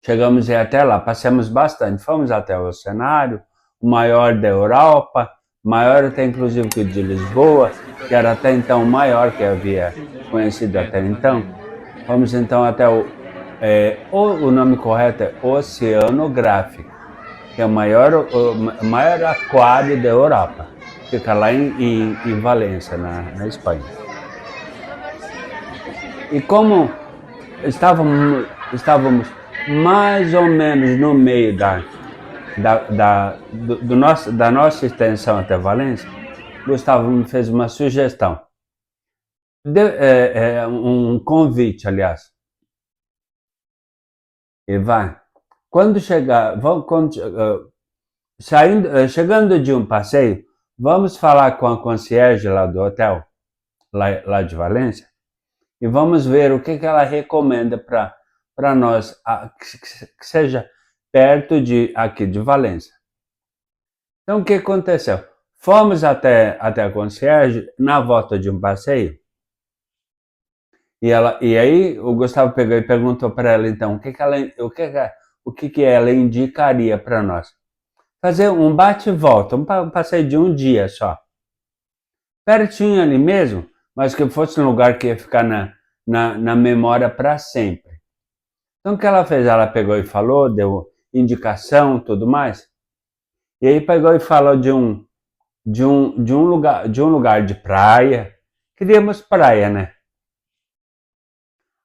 Chegamos até lá, passeamos bastante, fomos até o oceanário, o maior da Europa, maior até inclusive que o de Lisboa, que era até então o maior que havia conhecido até então. Fomos então até o nome correto é Oceanographic, que é o maior aquário da Europa. Fica lá em Valência, na Espanha. E como estávamos mais ou menos no meio da nossa extensão até Valência, Gustavo me fez uma sugestão. Um convite, aliás. E vai. Quando chegar, chegando de um passeio, vamos falar com a concierge lá do hotel, lá de Valência, e vamos ver o que ela recomenda para nós, que seja perto aqui de Valência. Então, o que aconteceu? Fomos até a concierge na volta de um passeio, e aí o Gustavo pegou e perguntou para ela, então, o que ela indicaria para nós. Fazer um bate-volta, um passeio de um dia só. Pertinho ali mesmo, mas que fosse um lugar que ia ficar na memória para sempre. Então o que ela fez? Ela pegou e falou, deu indicação, tudo mais. E aí pegou e falou de um lugar de praia. Queríamos praia, né?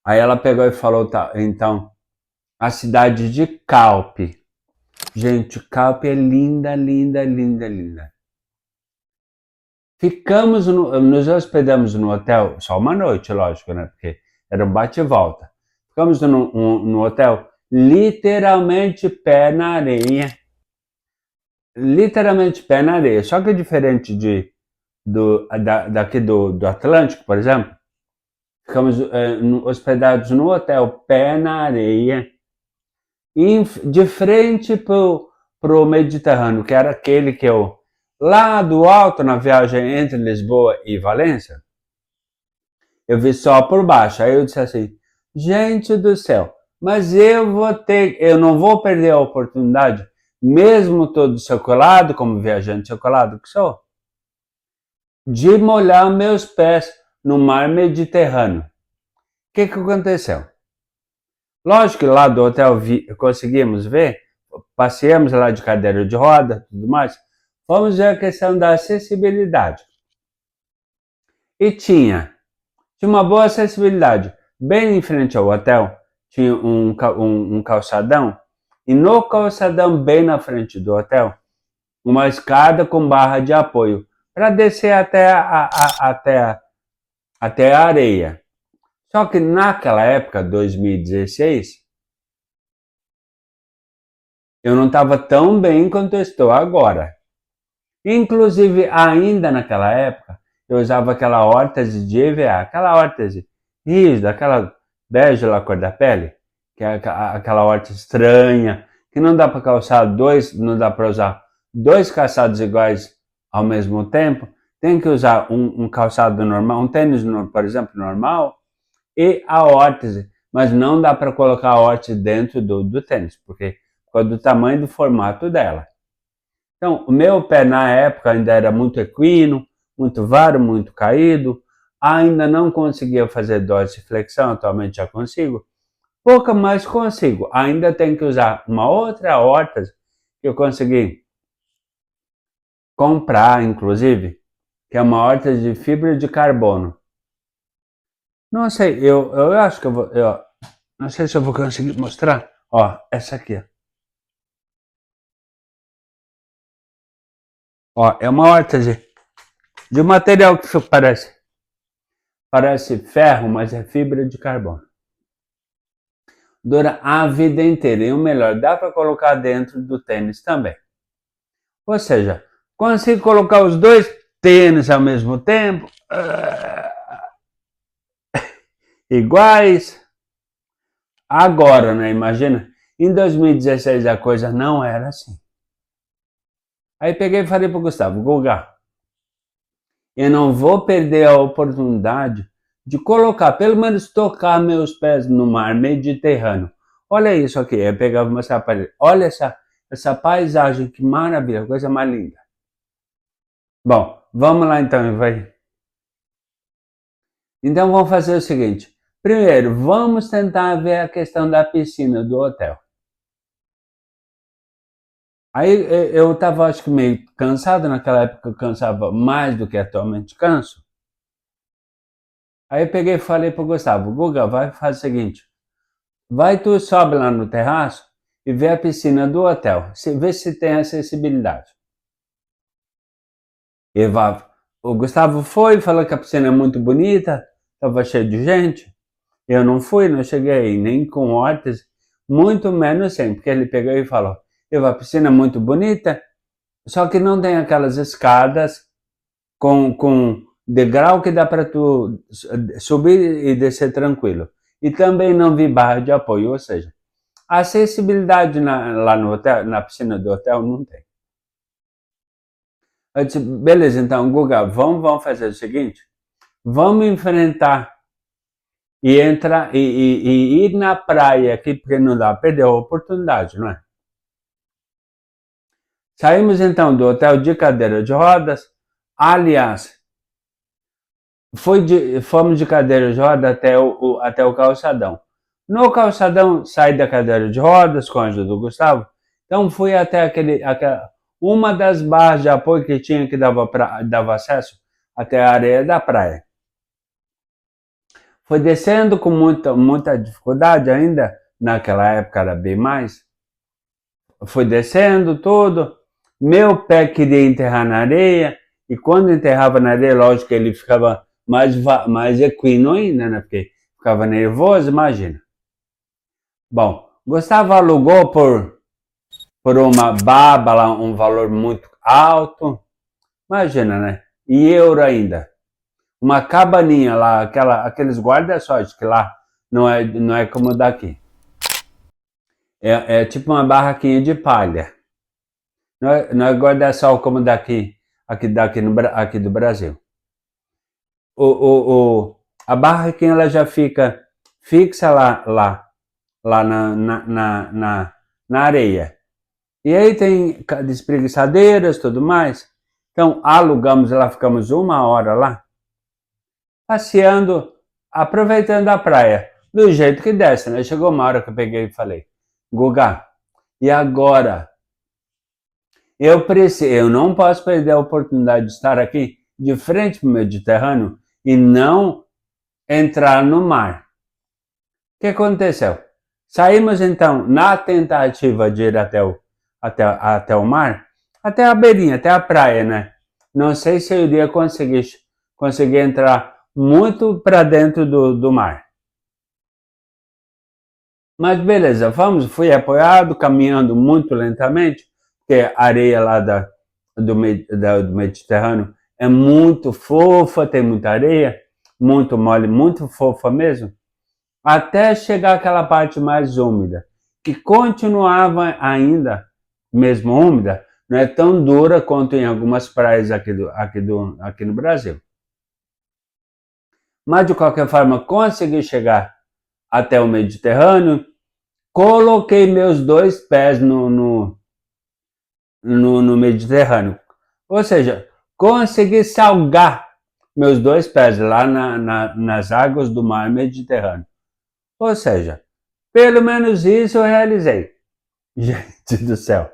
Aí ela pegou e falou, tá, então, a cidade de Calpe. Gente, Calpe é linda, linda, linda, linda. Nos hospedamos no hotel, só uma noite, lógico, né? Porque era um bate e volta. Ficamos no hotel, literalmente pé na areia. Literalmente pé na areia. Só que diferente daqui do Atlântico, por exemplo, ficamos hospedados no hotel pé na areia, de frente pro Mediterrâneo, que era aquele que eu lá do alto, na viagem entre Lisboa e Valência, eu vi só por baixo. Aí eu disse assim, gente do céu, mas eu não vou perder a oportunidade, mesmo todo chocolado, como viajante chocolado que sou, de molhar meus pés no mar Mediterrâneo. O que aconteceu? Lógico que lá do hotel conseguimos ver, passeamos lá de cadeira de roda, tudo mais. Vamos ver a questão da acessibilidade. E tinha uma boa acessibilidade. Bem em frente ao hotel, tinha um calçadão, e no calçadão, bem na frente do hotel, uma escada com barra de apoio, para descer até a areia. Só que naquela época, 2016, eu não estava tão bem quanto eu estou agora. Inclusive, ainda naquela época, eu usava aquela órtese de EVA, aquela órtese rígida, aquela bege da cor da pele, que é aquela órtese estranha, que não dá para não dá para usar dois calçados iguais ao mesmo tempo. Tem que usar um calçado normal, um tênis, por exemplo, normal, e a órtese, mas não dá para colocar a órtese dentro do tênis, porque por causa do tamanho e do formato dela. Então, o meu pé na época ainda era muito equino, muito varo, muito caído, ainda não conseguia fazer dorsiflexão, atualmente já consigo, pouca mais consigo, ainda tenho que usar uma outra órtese que eu consegui comprar, inclusive, que é uma órtese de fibra de carbono. Não sei, eu acho que não sei se eu vou conseguir mostrar. Ó, essa aqui. Ó, é uma órtese de um material que parece ferro, mas é fibra de carbono. Dura a vida inteira. E o melhor, dá para colocar dentro do tênis também. Ou seja, consigo colocar os dois tênis ao mesmo tempo, iguais. Agora, né? Imagina, em 2016 a coisa não era assim. Aí peguei e falei pro Gustavo, Guga, eu não vou perder a oportunidade de colocar, pelo menos tocar meus pés no mar Mediterrâneo. Olha isso aqui, eu pegava uma sapatilha. Olha essa paisagem, que maravilha, coisa mais linda. Bom, vamos lá então, vai. Então vamos fazer o seguinte. Primeiro, vamos tentar ver a questão da piscina do hotel. Aí eu estava, acho que meio cansado, naquela época eu cansava mais do que atualmente canso. Aí eu peguei e falei pro Gustavo, Guga, vai fazer o seguinte, vai tu sobe lá no terraço e ver a piscina do hotel. Vê se tem acessibilidade. O Gustavo foi, falou que a piscina é muito bonita, estava cheio de gente. Eu não fui, não cheguei nem com hortas, muito menos sem, porque ele pegou e falou: a piscina é muito bonita, só que não tem aquelas escadas com degrau que dá para tu subir e descer tranquilo. E também não vi barra de apoio, ou seja, a acessibilidade lá no hotel, na piscina do hotel, não tem. Eu disse, beleza, então, Guga, vamos fazer o seguinte, vamos enfrentar e entrar e ir na praia aqui, porque não dá, perdeu a oportunidade, não é? Saímos então do hotel de cadeira de rodas, aliás, fomos de cadeira de rodas até o calçadão. No calçadão, saí da cadeira de rodas com a ajuda do Gustavo, então fui até uma das barras de apoio que tinha que dava acesso até a areia da praia. Foi descendo com muita dificuldade ainda, naquela época era bem mais. Foi descendo tudo, meu pé queria enterrar na areia, e quando enterrava na areia, lógico que ele ficava mais equino ainda, né? Porque ficava nervoso, imagina. Bom, Gustavo alugou por uma baba lá, um valor muito alto, imagina, né? E euro ainda. Uma cabaninha lá, aqueles guarda-sóis, que lá não é como daqui. É tipo uma barraquinha de palha. Não é guarda-sol como aqui do Brasil. A barraquinha ela já fica fixa lá na areia. E aí tem espreguiçadeiras e tudo mais. Então alugamos lá, ficamos 1 hora lá, passeando, aproveitando a praia, do jeito que desce, né? Chegou uma hora que eu peguei e falei, Guga, e agora? Eu não posso perder a oportunidade de estar aqui de frente para o Mediterrâneo e não entrar no mar. O que aconteceu? Saímos então na tentativa de ir até o mar, até a beirinha, até a praia, né? Não sei se eu iria conseguir entrar muito para dentro do mar. Mas beleza, fui apoiado, caminhando muito lentamente, porque a areia lá do Mediterrâneo é muito fofa, tem muita areia, muito mole, muito fofa mesmo, até chegar àquela parte mais úmida, que continuava ainda, mesmo úmida, não é tão dura quanto em algumas praias aqui no Brasil. Mas de qualquer forma, consegui chegar até o Mediterrâneo, coloquei meus 2 pés no Mediterrâneo. Ou seja, consegui salgar meus 2 pés lá nas águas do mar Mediterrâneo. Ou seja, pelo menos isso eu realizei. Gente do céu.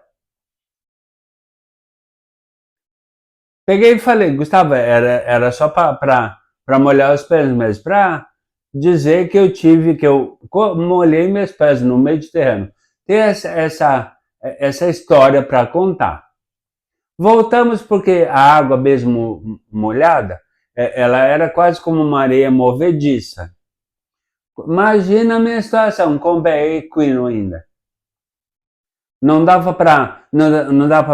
Peguei e falei, Gustavo, era só para molhar os pés, mas para dizer que eu molhei meus pés no Mediterrâneo. Tem essa história para contar. Voltamos porque a água mesmo molhada, ela era quase como uma areia movediça. Imagina a minha situação com o pé equino ainda. Não dava para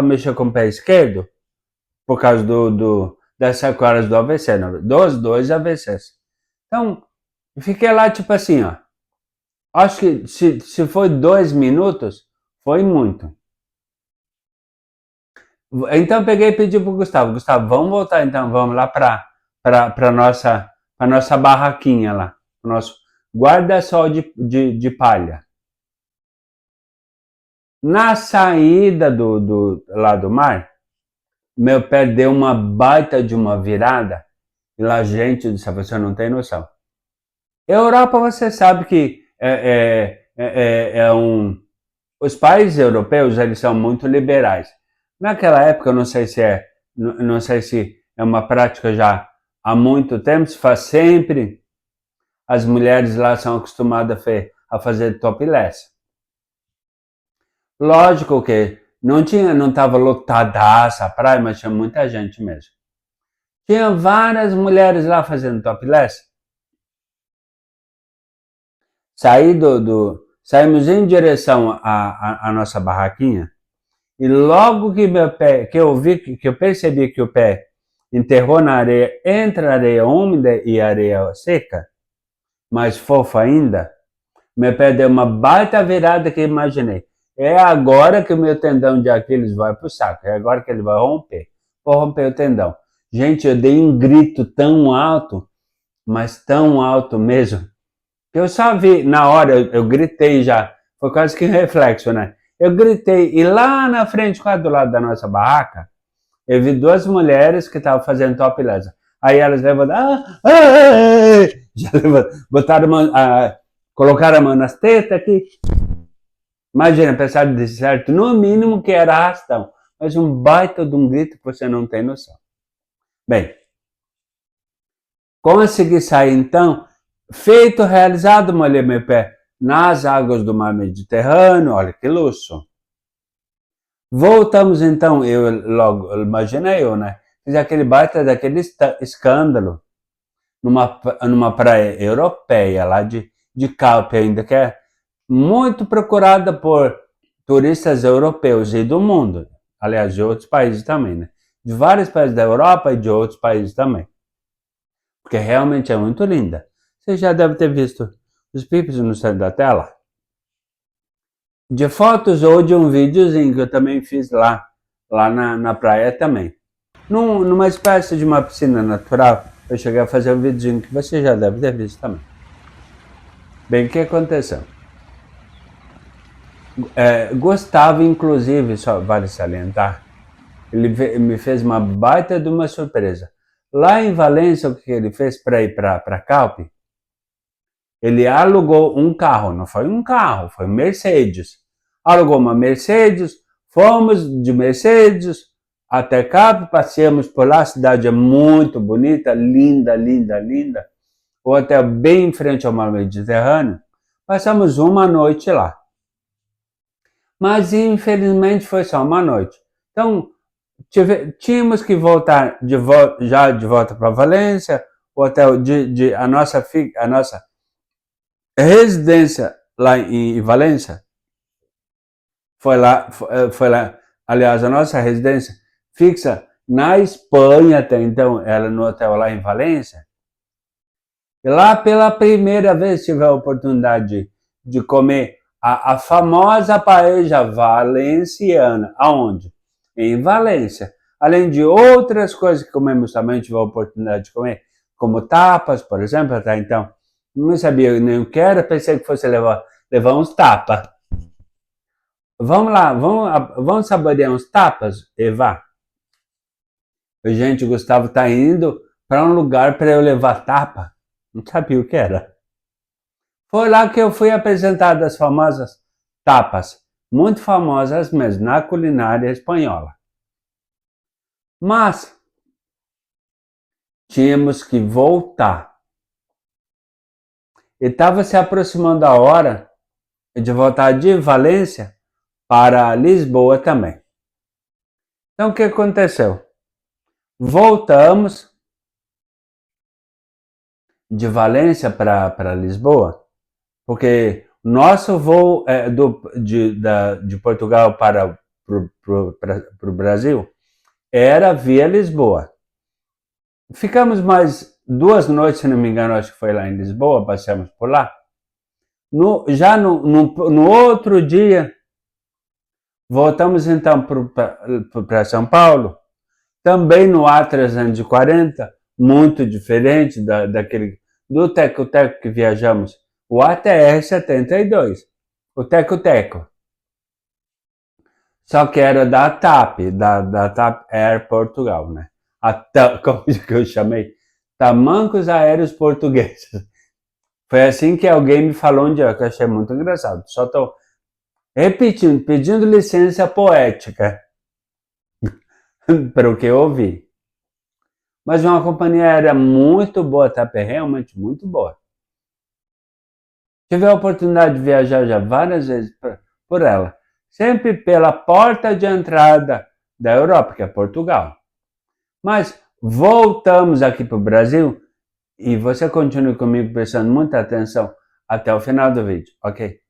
mexer com o pé esquerdo por causa das sequelas do AVC, dos 2 AVCs. Então, fiquei lá tipo assim, ó. Acho que se foi 2 minutos, foi muito. Então peguei e pedi pro Gustavo, vamos voltar então, vamos lá para nossa barraquinha lá, o nosso guarda-sol de palha. Na saída lá do mar, meu pé deu uma baita de uma virada, e lá, gente do céu, você não tem noção. Europa, você sabe que os países europeus, eles são muito liberais. Naquela época, eu não sei se é uma prática já há muito tempo, se faz sempre. As mulheres lá são acostumadas a fazer topless. Lógico que não estava lotadaça a praia, mas tinha muita gente mesmo. Tinha várias mulheres lá fazendo topless. Saímos em direção à nossa barraquinha e logo que meu pé, que eu vi, que eu percebi que o pé enterrou na areia, entre a areia úmida e a areia seca, mais fofa ainda, meu pé deu uma baita virada que imaginei. É agora que o meu tendão de Aquiles vai pro saco. É agora que ele vai romper. Vou romper o tendão. Gente, eu dei um grito tão alto, mas tão alto mesmo. Eu só vi, na hora, eu gritei já. Foi quase que um reflexo, né? Eu gritei. E lá na frente, quase do lado da nossa barraca, eu vi duas mulheres que estavam fazendo topless. Aí elas levantaram, já botaram colocaram a mão nas tetas aqui. Imagina, pensar de certo, no mínimo que era arrastão. Mas um baita de um grito que você não tem noção. Bem, consegui sair então, feito, realizado, molhei meu pé nas águas do mar Mediterrâneo, olha que luxo. Voltamos então, eu logo, imagina eu, né? Fiz aquele baita daquele escândalo numa praia europeia, lá de Calpe ainda, que é muito procurada por turistas europeus e do mundo. Aliás, de outros países também, né? De vários países da Europa e de outros países também. Porque realmente é muito linda. Você já deve ter visto os pipos no centro da tela. De fotos ou de um videozinho que eu também fiz lá na praia também. Numa espécie de uma piscina natural, eu cheguei a fazer um videozinho que você já deve ter visto também. Bem, o que aconteceu? Gustavo, inclusive, só vale salientar, ele me fez uma baita de uma surpresa. Lá em Valência, o que ele fez para ir para Calpe? Ele alugou um carro, não foi um carro, foi Mercedes. Alugou uma Mercedes, fomos de Mercedes até Calpe, passeamos por lá, a cidade é muito bonita, linda, linda, linda. O hotel bem em frente ao mar Mediterrâneo. Passamos uma noite lá. Mas infelizmente foi só uma noite. Então, tínhamos que voltar já de volta para Valência, o hotel a nossa residência lá em Valência foi lá, aliás, a nossa residência fixa na Espanha até então, era no hotel lá em Valência. E lá pela primeira vez tive a oportunidade de comer a famosa paella valenciana. Aonde? Em Valência. Além de outras coisas que comemos também, tive a oportunidade de comer, como tapas, por exemplo, até então. Não sabia nem o que era, pensei que fosse levar uns tapas. Vamos lá, vamos saborear uns tapas, Eva? Gente, o Gustavo tá indo para um lugar para eu levar tapa. Não sabia o que era. Foi lá que eu fui apresentado as famosas tapas, muito famosas mesmo, na culinária espanhola. Mas tínhamos que voltar. E estava se aproximando a hora de voltar de Valência para Lisboa também. Então o que aconteceu? Voltamos de Valência para Lisboa, porque nosso voo de Portugal para o Brasil era via Lisboa. Ficamos mais 2 noites, se não me engano, acho que foi lá em Lisboa, passeamos por lá. Já no outro dia, voltamos então para São Paulo, também no A340, muito diferente do Teco-Teco que viajamos, o ATR-72, o Teco-Teco. Só que era da TAP, da TAP Air Portugal, né? Como que eu chamei? Tamancos Aéreos Portugueses. Foi assim que alguém me falou um dia, que eu achei muito engraçado. Só estou repetindo, pedindo licença poética para o que eu ouvi. Mas uma companhia aérea muito boa, TAP, realmente muito boa. Tive a oportunidade de viajar já várias vezes por ela. sempre pela porta de entrada da Europa, que é Portugal. Mas voltamos aqui para o Brasil e você continue comigo prestando muita atenção até o final do vídeo, ok?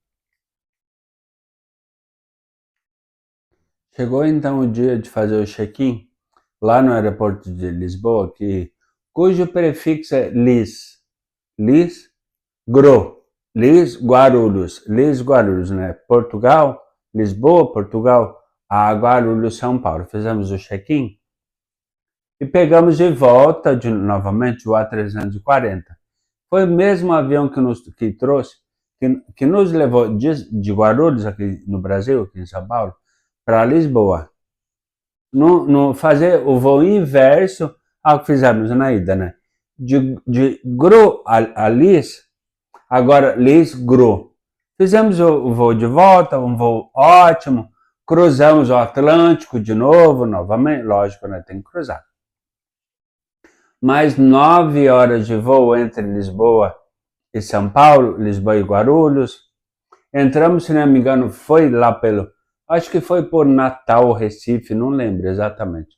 Chegou então o dia de fazer o check-in lá no aeroporto de Lisboa, cujo prefixo é Lis, Guarulhos, né? Portugal, Lisboa, Portugal, a Guarulhos, São Paulo. Fizemos o check-in e pegamos de volta novamente o A340. Foi o mesmo avião que nos levou de Guarulhos, aqui no Brasil, aqui em São Paulo, para Lisboa. Fazer o voo inverso ao que fizemos na ida, né? De Gru a Lis, agora Lis-Gru. Fizemos o voo de volta, um voo ótimo, cruzamos o Atlântico de novo, novamente, lógico, né? Tem que cruzar. Mais 9 horas de voo entre Lisboa e São Paulo, Lisboa e Guarulhos. Entramos, se não me engano, foi lá acho que foi por Natal, Recife, não lembro exatamente.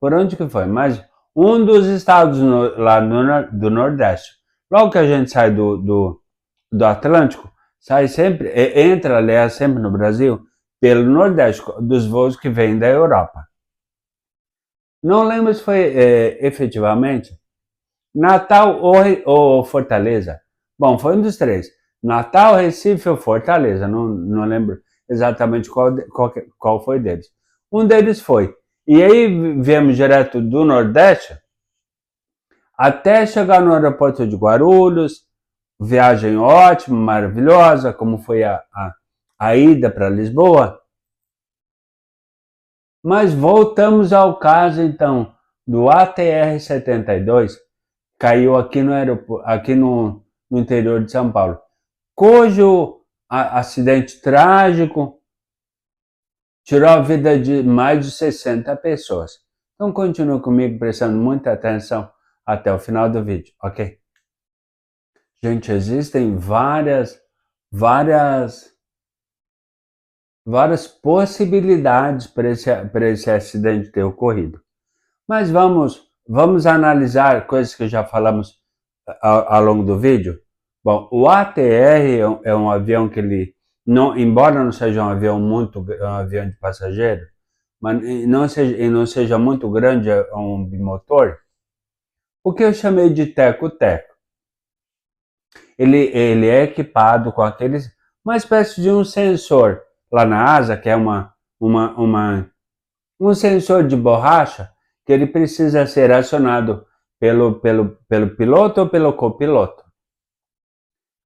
Por onde que foi? Mas um dos estados lá do Nordeste. Logo que a gente sai do Atlântico, sai sempre, entra, aliás, sempre no Brasil, pelo Nordeste, dos voos que vêm da Europa. Não lembro se foi efetivamente Natal ou Fortaleza. Bom, foi um dos três. Natal, Recife ou Fortaleza, não lembro exatamente qual foi deles. Um deles foi. E aí viemos direto do Nordeste até chegar no aeroporto de Guarulhos, viagem ótima, maravilhosa, como foi a ida para Lisboa. Mas voltamos ao caso, então, do ATR-72, caiu aqui no aeroporto, aqui no interior de São Paulo, cujo acidente trágico tirou a vida de mais de 60 pessoas. Então continue comigo prestando muita atenção até o final do vídeo, ok? Gente, existem várias possibilidades para esse acidente ter ocorrido. Mas vamos analisar coisas que já falamos ao longo do vídeo. Bom, o ATR é um avião que embora não seja um avião de passageiro, mas não seja muito grande, é um bimotor, o que eu chamei de teco-teco. Ele é equipado com uma espécie de um sensor lá na asa, que é um sensor de borracha, que ele precisa ser acionado pelo piloto ou pelo copiloto.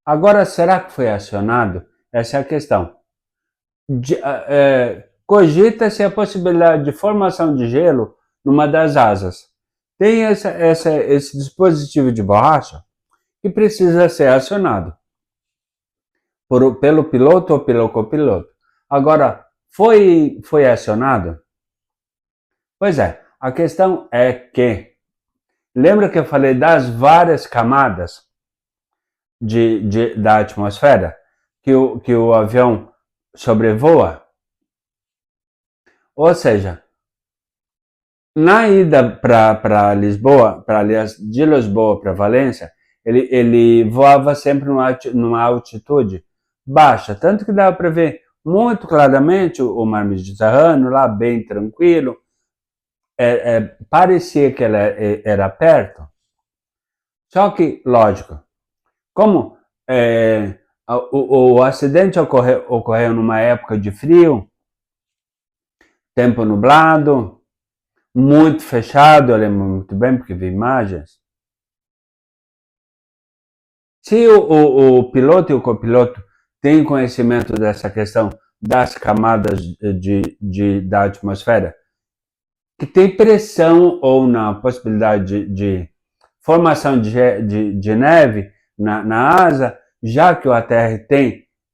Agora, será que foi acionado? Essa é a questão. Cogita-se a possibilidade de formação de gelo numa das asas. Tem esse dispositivo de borracha que precisa ser acionado pelo piloto ou pelo copiloto. Agora, foi acionado? Pois é, a questão é que, lembra que eu falei das várias camadas da atmosfera que o avião sobrevoa? Ou seja, na ida para Lisboa, aliás, de Lisboa para Valência, ele voava sempre numa altitude baixa, tanto que dava para ver muito claramente o mar Mediterrâneo lá, bem tranquilo. Parecia que ela era perto. Só que, lógico, como o acidente ocorreu numa época de frio, tempo nublado, muito fechado, eu lembro muito bem porque vi imagens. Se o piloto e o copiloto têm conhecimento dessa questão das camadas da atmosfera, que tem pressão ou não, possibilidade de formação de neve na asa, já que o ATR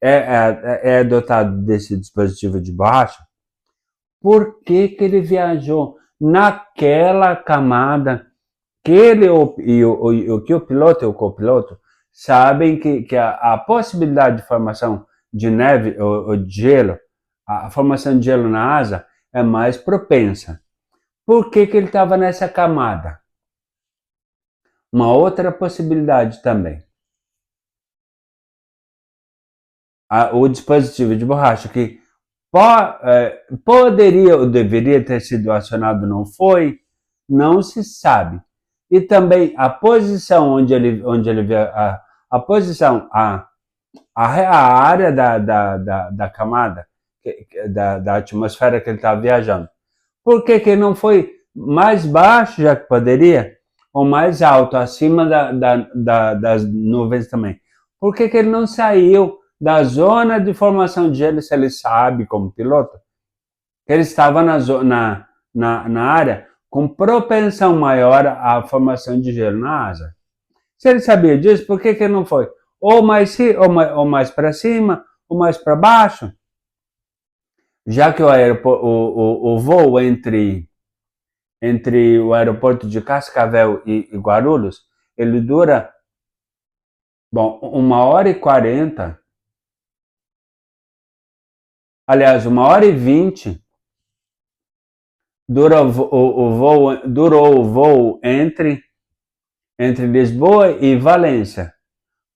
é dotado desse dispositivo de borracha, por que ele viajou naquela camada que que o piloto e o copiloto sabem que a possibilidade de formação de neve ou de gelo a formação de gelo na asa é mais propensa. Por que ele estava nessa camada? Uma outra possibilidade também. O dispositivo de borracha que poderia ou deveria ter sido acionado, não foi, não se sabe. E também a posição onde ele vê a posição, a área da camada, da atmosfera que ele estava viajando. Por que ele não foi mais baixo, já que poderia, ou mais alto, acima das nuvens também? Por que ele não saiu da zona de formação de gelo, se ele sabe como piloto, que ele estava na área com propensão maior à formação de gelo na asa? Se ele sabia disso, por que ele não foi? Ou mais para cima, ou mais para baixo? Já que o voo entre o aeroporto de Cascavel e Guarulhos, ele dura, 1h40, aliás, 1h20, durou o voo entre Lisboa e Valência,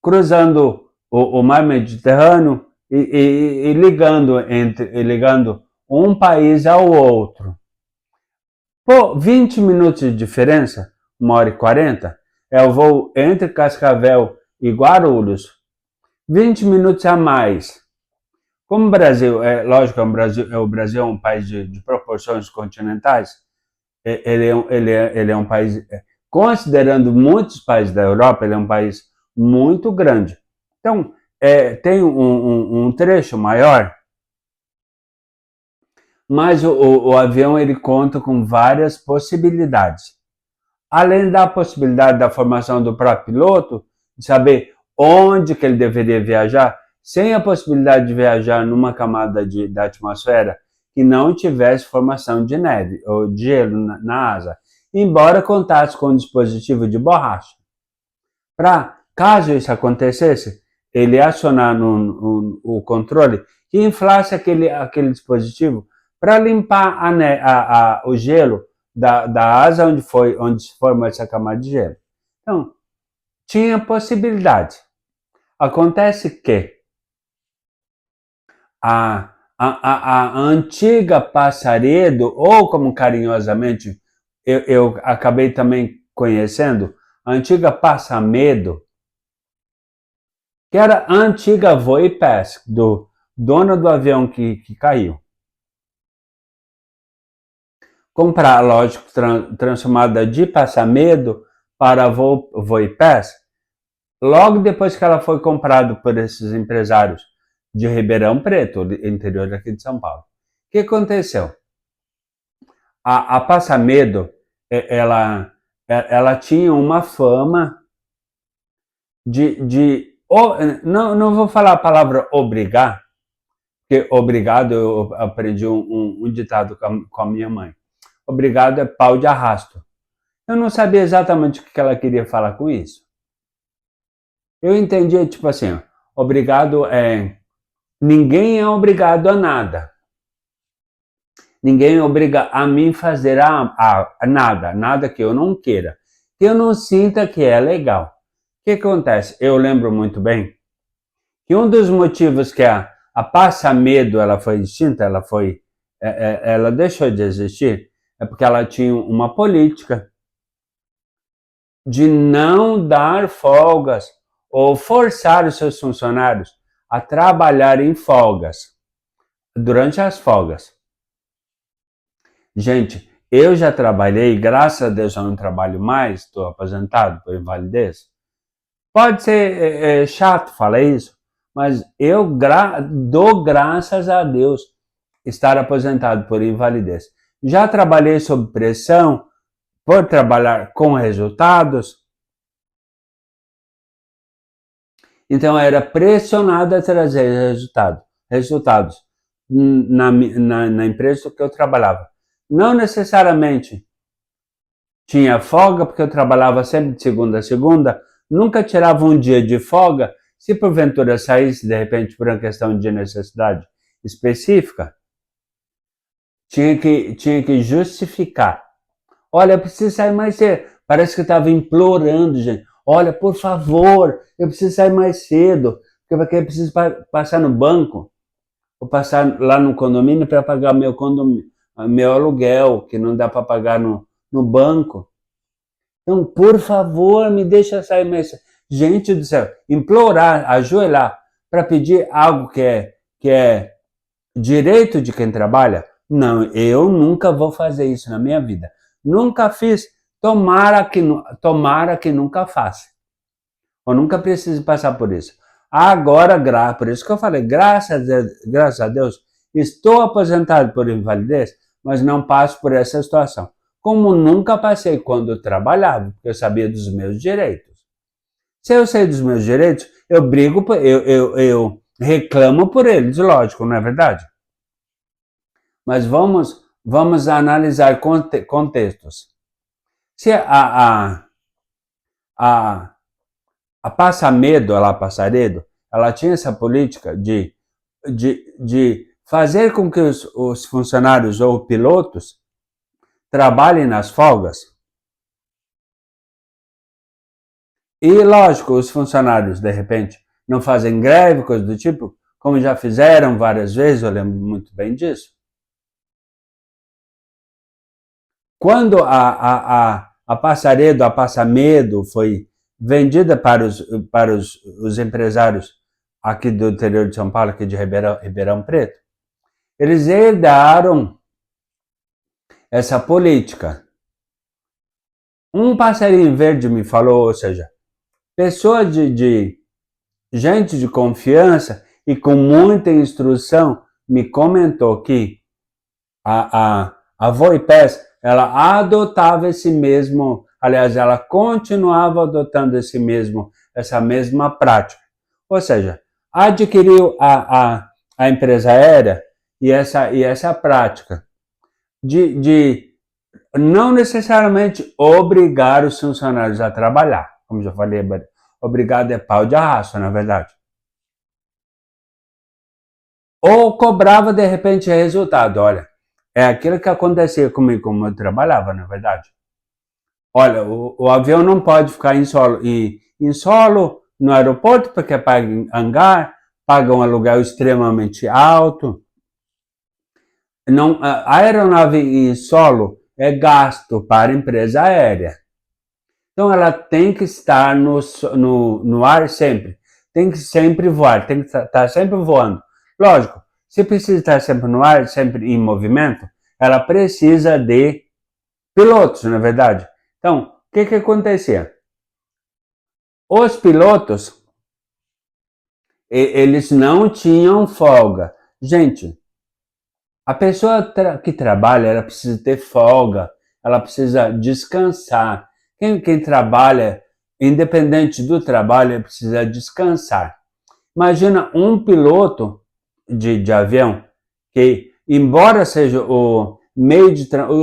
cruzando o mar Mediterrâneo e ligando um país ao outro. 20 minutos de diferença, 1h40, é o voo entre Cascavel e Guarulhos. 20 minutos a mais. Como o Brasil, lógico, o Brasil é um país de proporções continentais, ele é um país, considerando muitos países da Europa, ele é um país muito grande. Então, tem um trecho maior, mas o avião ele conta com várias possibilidades. Além da possibilidade da formação do próprio piloto, de saber onde que ele deveria viajar, sem a possibilidade de viajar numa camada da atmosfera que não tivesse formação de neve ou de gelo na asa, embora contasse com um dispositivo de borracha. Caso isso acontecesse, ele acionar o controle que inflasse aquele dispositivo para limpar o gelo da asa onde se formou essa camada de gelo. Então, tinha possibilidade. Acontece que a antiga Passaredo, ou como carinhosamente eu acabei também conhecendo, a antiga Passamedo, que era a antiga Voipes, do dono do avião que caiu. Lógico, transformada de Passamedo para Voipes, logo depois que ela foi comprada por esses empresários de Ribeirão Preto, interior daqui de São Paulo. O que aconteceu? A Passamedo, ela tinha uma fama não vou falar a palavra obrigar, porque obrigado eu aprendi um ditado com a minha mãe. Obrigado é pau de arrasto. Eu não sabia exatamente o que ela queria falar com isso. Eu entendi, tipo assim, obrigado ninguém é obrigado a nada. Ninguém obriga a mim fazer nada que eu não queira, que eu não sinta que é legal. O que acontece? Eu lembro muito bem que um dos motivos que a Passamedo ela foi extinta, ela deixou de existir, é porque ela tinha uma política de não dar folgas ou forçar os seus funcionários a trabalhar em folgas, durante as folgas. Gente, eu já trabalhei, graças a Deus eu não trabalho mais, estou aposentado por invalidez. Pode ser chato falar isso, mas eu dou graças a Deus estar aposentado por invalidez. Já trabalhei sob pressão, por trabalhar com resultados. Então, era pressionado a trazer resultados na empresa que eu trabalhava. Não necessariamente tinha folga, porque eu trabalhava sempre de segunda a segunda, nunca tirava um dia de folga, se porventura saísse, de repente, por uma questão de necessidade específica, tinha que justificar. Olha, eu preciso sair mais cedo. Parece que eu estava implorando, gente. Olha, por favor, eu preciso sair mais cedo, porque eu preciso passar no banco, ou passar lá no condomínio para pagar meu aluguel, que não dá para pagar no banco. Então, por favor, me deixa sair mais cedo. Gente do céu, implorar, ajoelhar para pedir algo que é direito de quem trabalha? Não, eu nunca vou fazer isso na minha vida. Nunca fiz, tomara que nunca faça. Eu nunca preciso passar por isso. Agora, por isso que eu falei, graças a Deus, estou aposentado por invalidez, mas não passo por essa situação. Como nunca passei quando eu trabalhava, porque eu sabia dos meus direitos. Se eu sei dos meus direitos, eu brigo, eu reclamo por eles, lógico, não é verdade? Mas vamos analisar contextos. Se a Passamedo, a Passaredo, ela tinha essa política de fazer com que os funcionários ou pilotos trabalhem nas folgas. E, lógico, os funcionários, de repente, não fazem greve, coisa do tipo, como já fizeram várias vezes, eu lembro muito bem disso. Quando a Passaredo, a Passamedo foi vendida para os empresários aqui do interior de São Paulo, aqui de Ribeirão Preto, eles herdaram essa política. Um passarinho verde me falou, ou seja, pessoa de gente de confiança e com muita instrução me comentou que a Voipes, ela adotava aliás, ela continuava adotando essa mesma prática. Ou seja, adquiriu a empresa aérea e essa prática de não necessariamente obrigar os funcionários a trabalhar. Como já falei, obrigado é pau de arrasto, na verdade. Ou cobrava, de repente, resultado. Olha, é aquilo que acontecia comigo, como eu trabalhava, na verdade. Olha, o avião não pode ficar em solo no aeroporto, porque paga em hangar, paga um aluguel extremamente alto. Não, a aeronave em solo é gasto para a empresa aérea. Então ela tem que estar no ar sempre. Tem que sempre voar, tem que estar sempre voando. Lógico, se precisa estar sempre no ar, sempre em movimento, ela precisa de pilotos, na verdade. Então, o que acontecia? Os pilotos, eles não tinham folga. Gente, a pessoa que trabalha, ela precisa ter folga, ela precisa descansar. Quem trabalha, independente do trabalho, precisa descansar. Imagina um piloto de avião que, embora seja o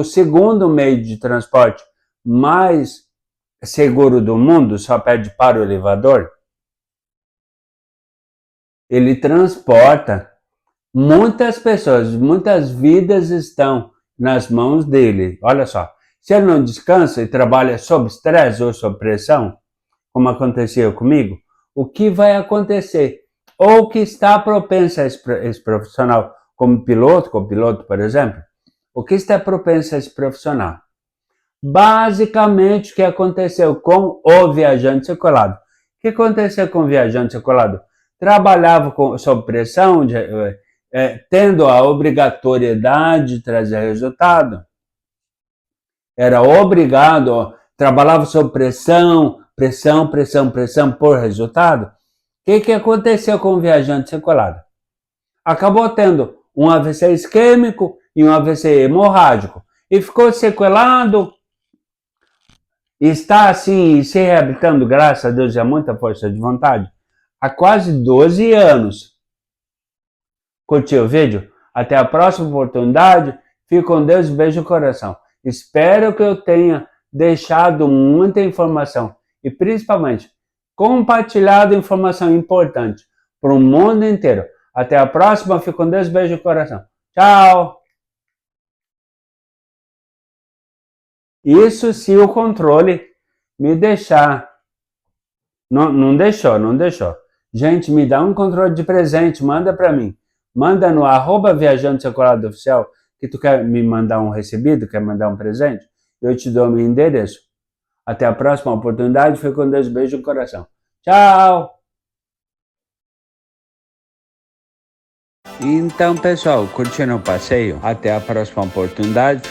segundo meio de transporte mais seguro do mundo, só perde para o elevador, ele transporta muitas pessoas, muitas vidas estão nas mãos dele. Olha só, se ele não descansa e trabalha sob estresse ou sob pressão, como aconteceu comigo, o que vai acontecer? Ou que está propenso a esse profissional, como piloto, por exemplo, o que está propenso a esse profissional? Basicamente, o que aconteceu com o viajante sequelado? O que aconteceu com o viajante sequelado? Trabalhava sob pressão, tendo a obrigatoriedade de trazer resultado. Era obrigado, trabalhava sob pressão por resultado. O que aconteceu com o viajante sequelado? Acabou tendo um AVC isquêmico e um AVC hemorrágico. E ficou sequelado, está assim se reabilitando, graças a Deus, e a muita força de vontade, há quase 12 anos. Curtiu o vídeo? Até a próxima oportunidade. Fique com Deus e beijo no coração. Espero que eu tenha deixado muita informação e principalmente compartilhado informação importante para o mundo inteiro. Até a próxima. Fique com Deus e beijo no coração. Tchau! Isso se o controle me deixar. Não deixou, não deixou. Gente, me dá um controle de presente, manda para mim. Manda no @viajando secolado oficial, que tu quer me mandar um recebido, quer mandar um presente? Eu te dou meu endereço. Até a próxima oportunidade. Fique com Deus, beijo no coração. Tchau! Então, pessoal, curtindo o passeio? Até a próxima oportunidade.